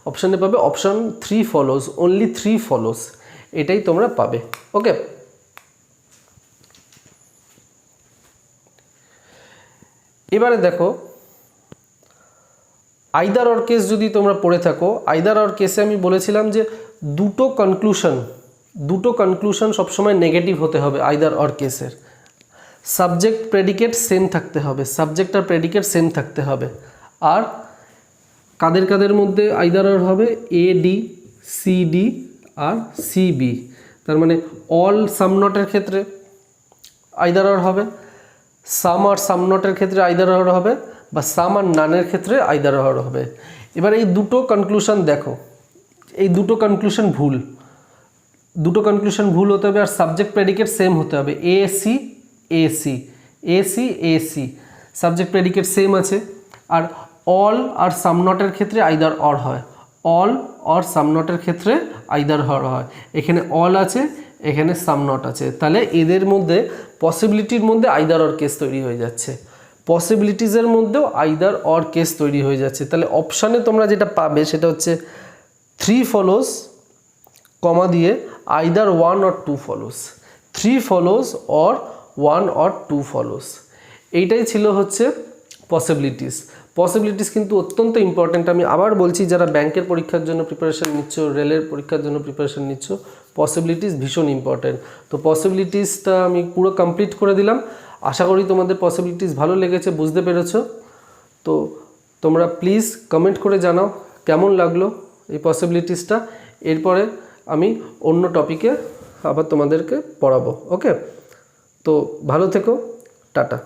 A: অপশানে পাবে অপশান 3 ফলোজ, অনলি 3 ফলোজ, এটাই তোমরা পাবে। ওকে, এবারে দেখো আইদার অর কেস যদি তোমরা পড়ে থাকো, আইদার অর কেসে আমি বলেছিলাম যে দুটো কনক্লুশন সবসময় নেগেটিভ হতে হবে আইদার অর কেসের। সাবজেক্ট প্রেডিকেট সেম থাকতে হবে, সাবজেক্ট আর প্রেডিকেট সেম থাকতে হবে। আর কাদের কাদের মধ্যে আইদার অর হবে, এ ডি, সি ডি আর সি বি। তার মানে অল সাম নটের ক্ষেত্রে আইদার অর হবে, সাম আর সাম নটের ক্ষেত্রে আইদার অর হবে, বা সাম আর নানের ক্ষেত্রে আইদার অর হবে। এবার এই দুটো কনক্লুশন দেখো, এই দুটো কনক্লুশন ভুল, দুটো কনক্লুশন ভুল হতে হবে। আর সাবজেক্ট প্রেডিকেট সেম হতে হবে, A C A C, A C A C, subject predicate same আছে। আর অল আর সাম নটের ক্ষেত্রে আইদার অর হয়, অল আর সাম নটের ক্ষেত্রে আইদার অর হয়। এখানে অল আছে, এখানে সাম নট আছে, তাহলে এদের মধ্যে পসিবিলিটির মধ্যে আইদার অর কেস তৈরি হয়ে যাচ্ছে, পসিবিলিটিসের মধ্যেও আইদার অর কেস তৈরি হয়ে যাচ্ছে। তাহলে অপশানে তোমরা যেটা পাবে সেটা হচ্ছে 3 ফলোজ কমা দিয়ে either 1 or 2 follows, 3 follows or 1 or 2 follows. এইটাই ছিল হচ্ছে পসিবিলিটিস। পসিবিলিটিস কিন্তু অত্যন্ত ইম্পর্ট্যান্ট। আমি আবার বলছি, যারা ব্যাংকের পরীক্ষার জন্য প্রিপারেশান নিচ্ছ, রেলের পরীক্ষার জন্য প্রিপারেশান নিচ্ছ, পসিবিলিটিস ভীষণ ইম্পর্ট্যান্ট। তো পসিবিলিটিসটা আমি পুরো কমপ্লিট করে দিলাম। আশা করি তোমাদের পসিবিলিটিস ভালো লেগেছে, বুঝতে পেরেছো। তো তোমরা প্লিজ কমেন্ট করে জানাও কেমন লাগলো এই পসিবিলিটিসটা। এরপরে আমি অন্য টপিকে আবার তোমাদেরকে পড়াবো। ওকে, তো ভালো থেকো, টাটা।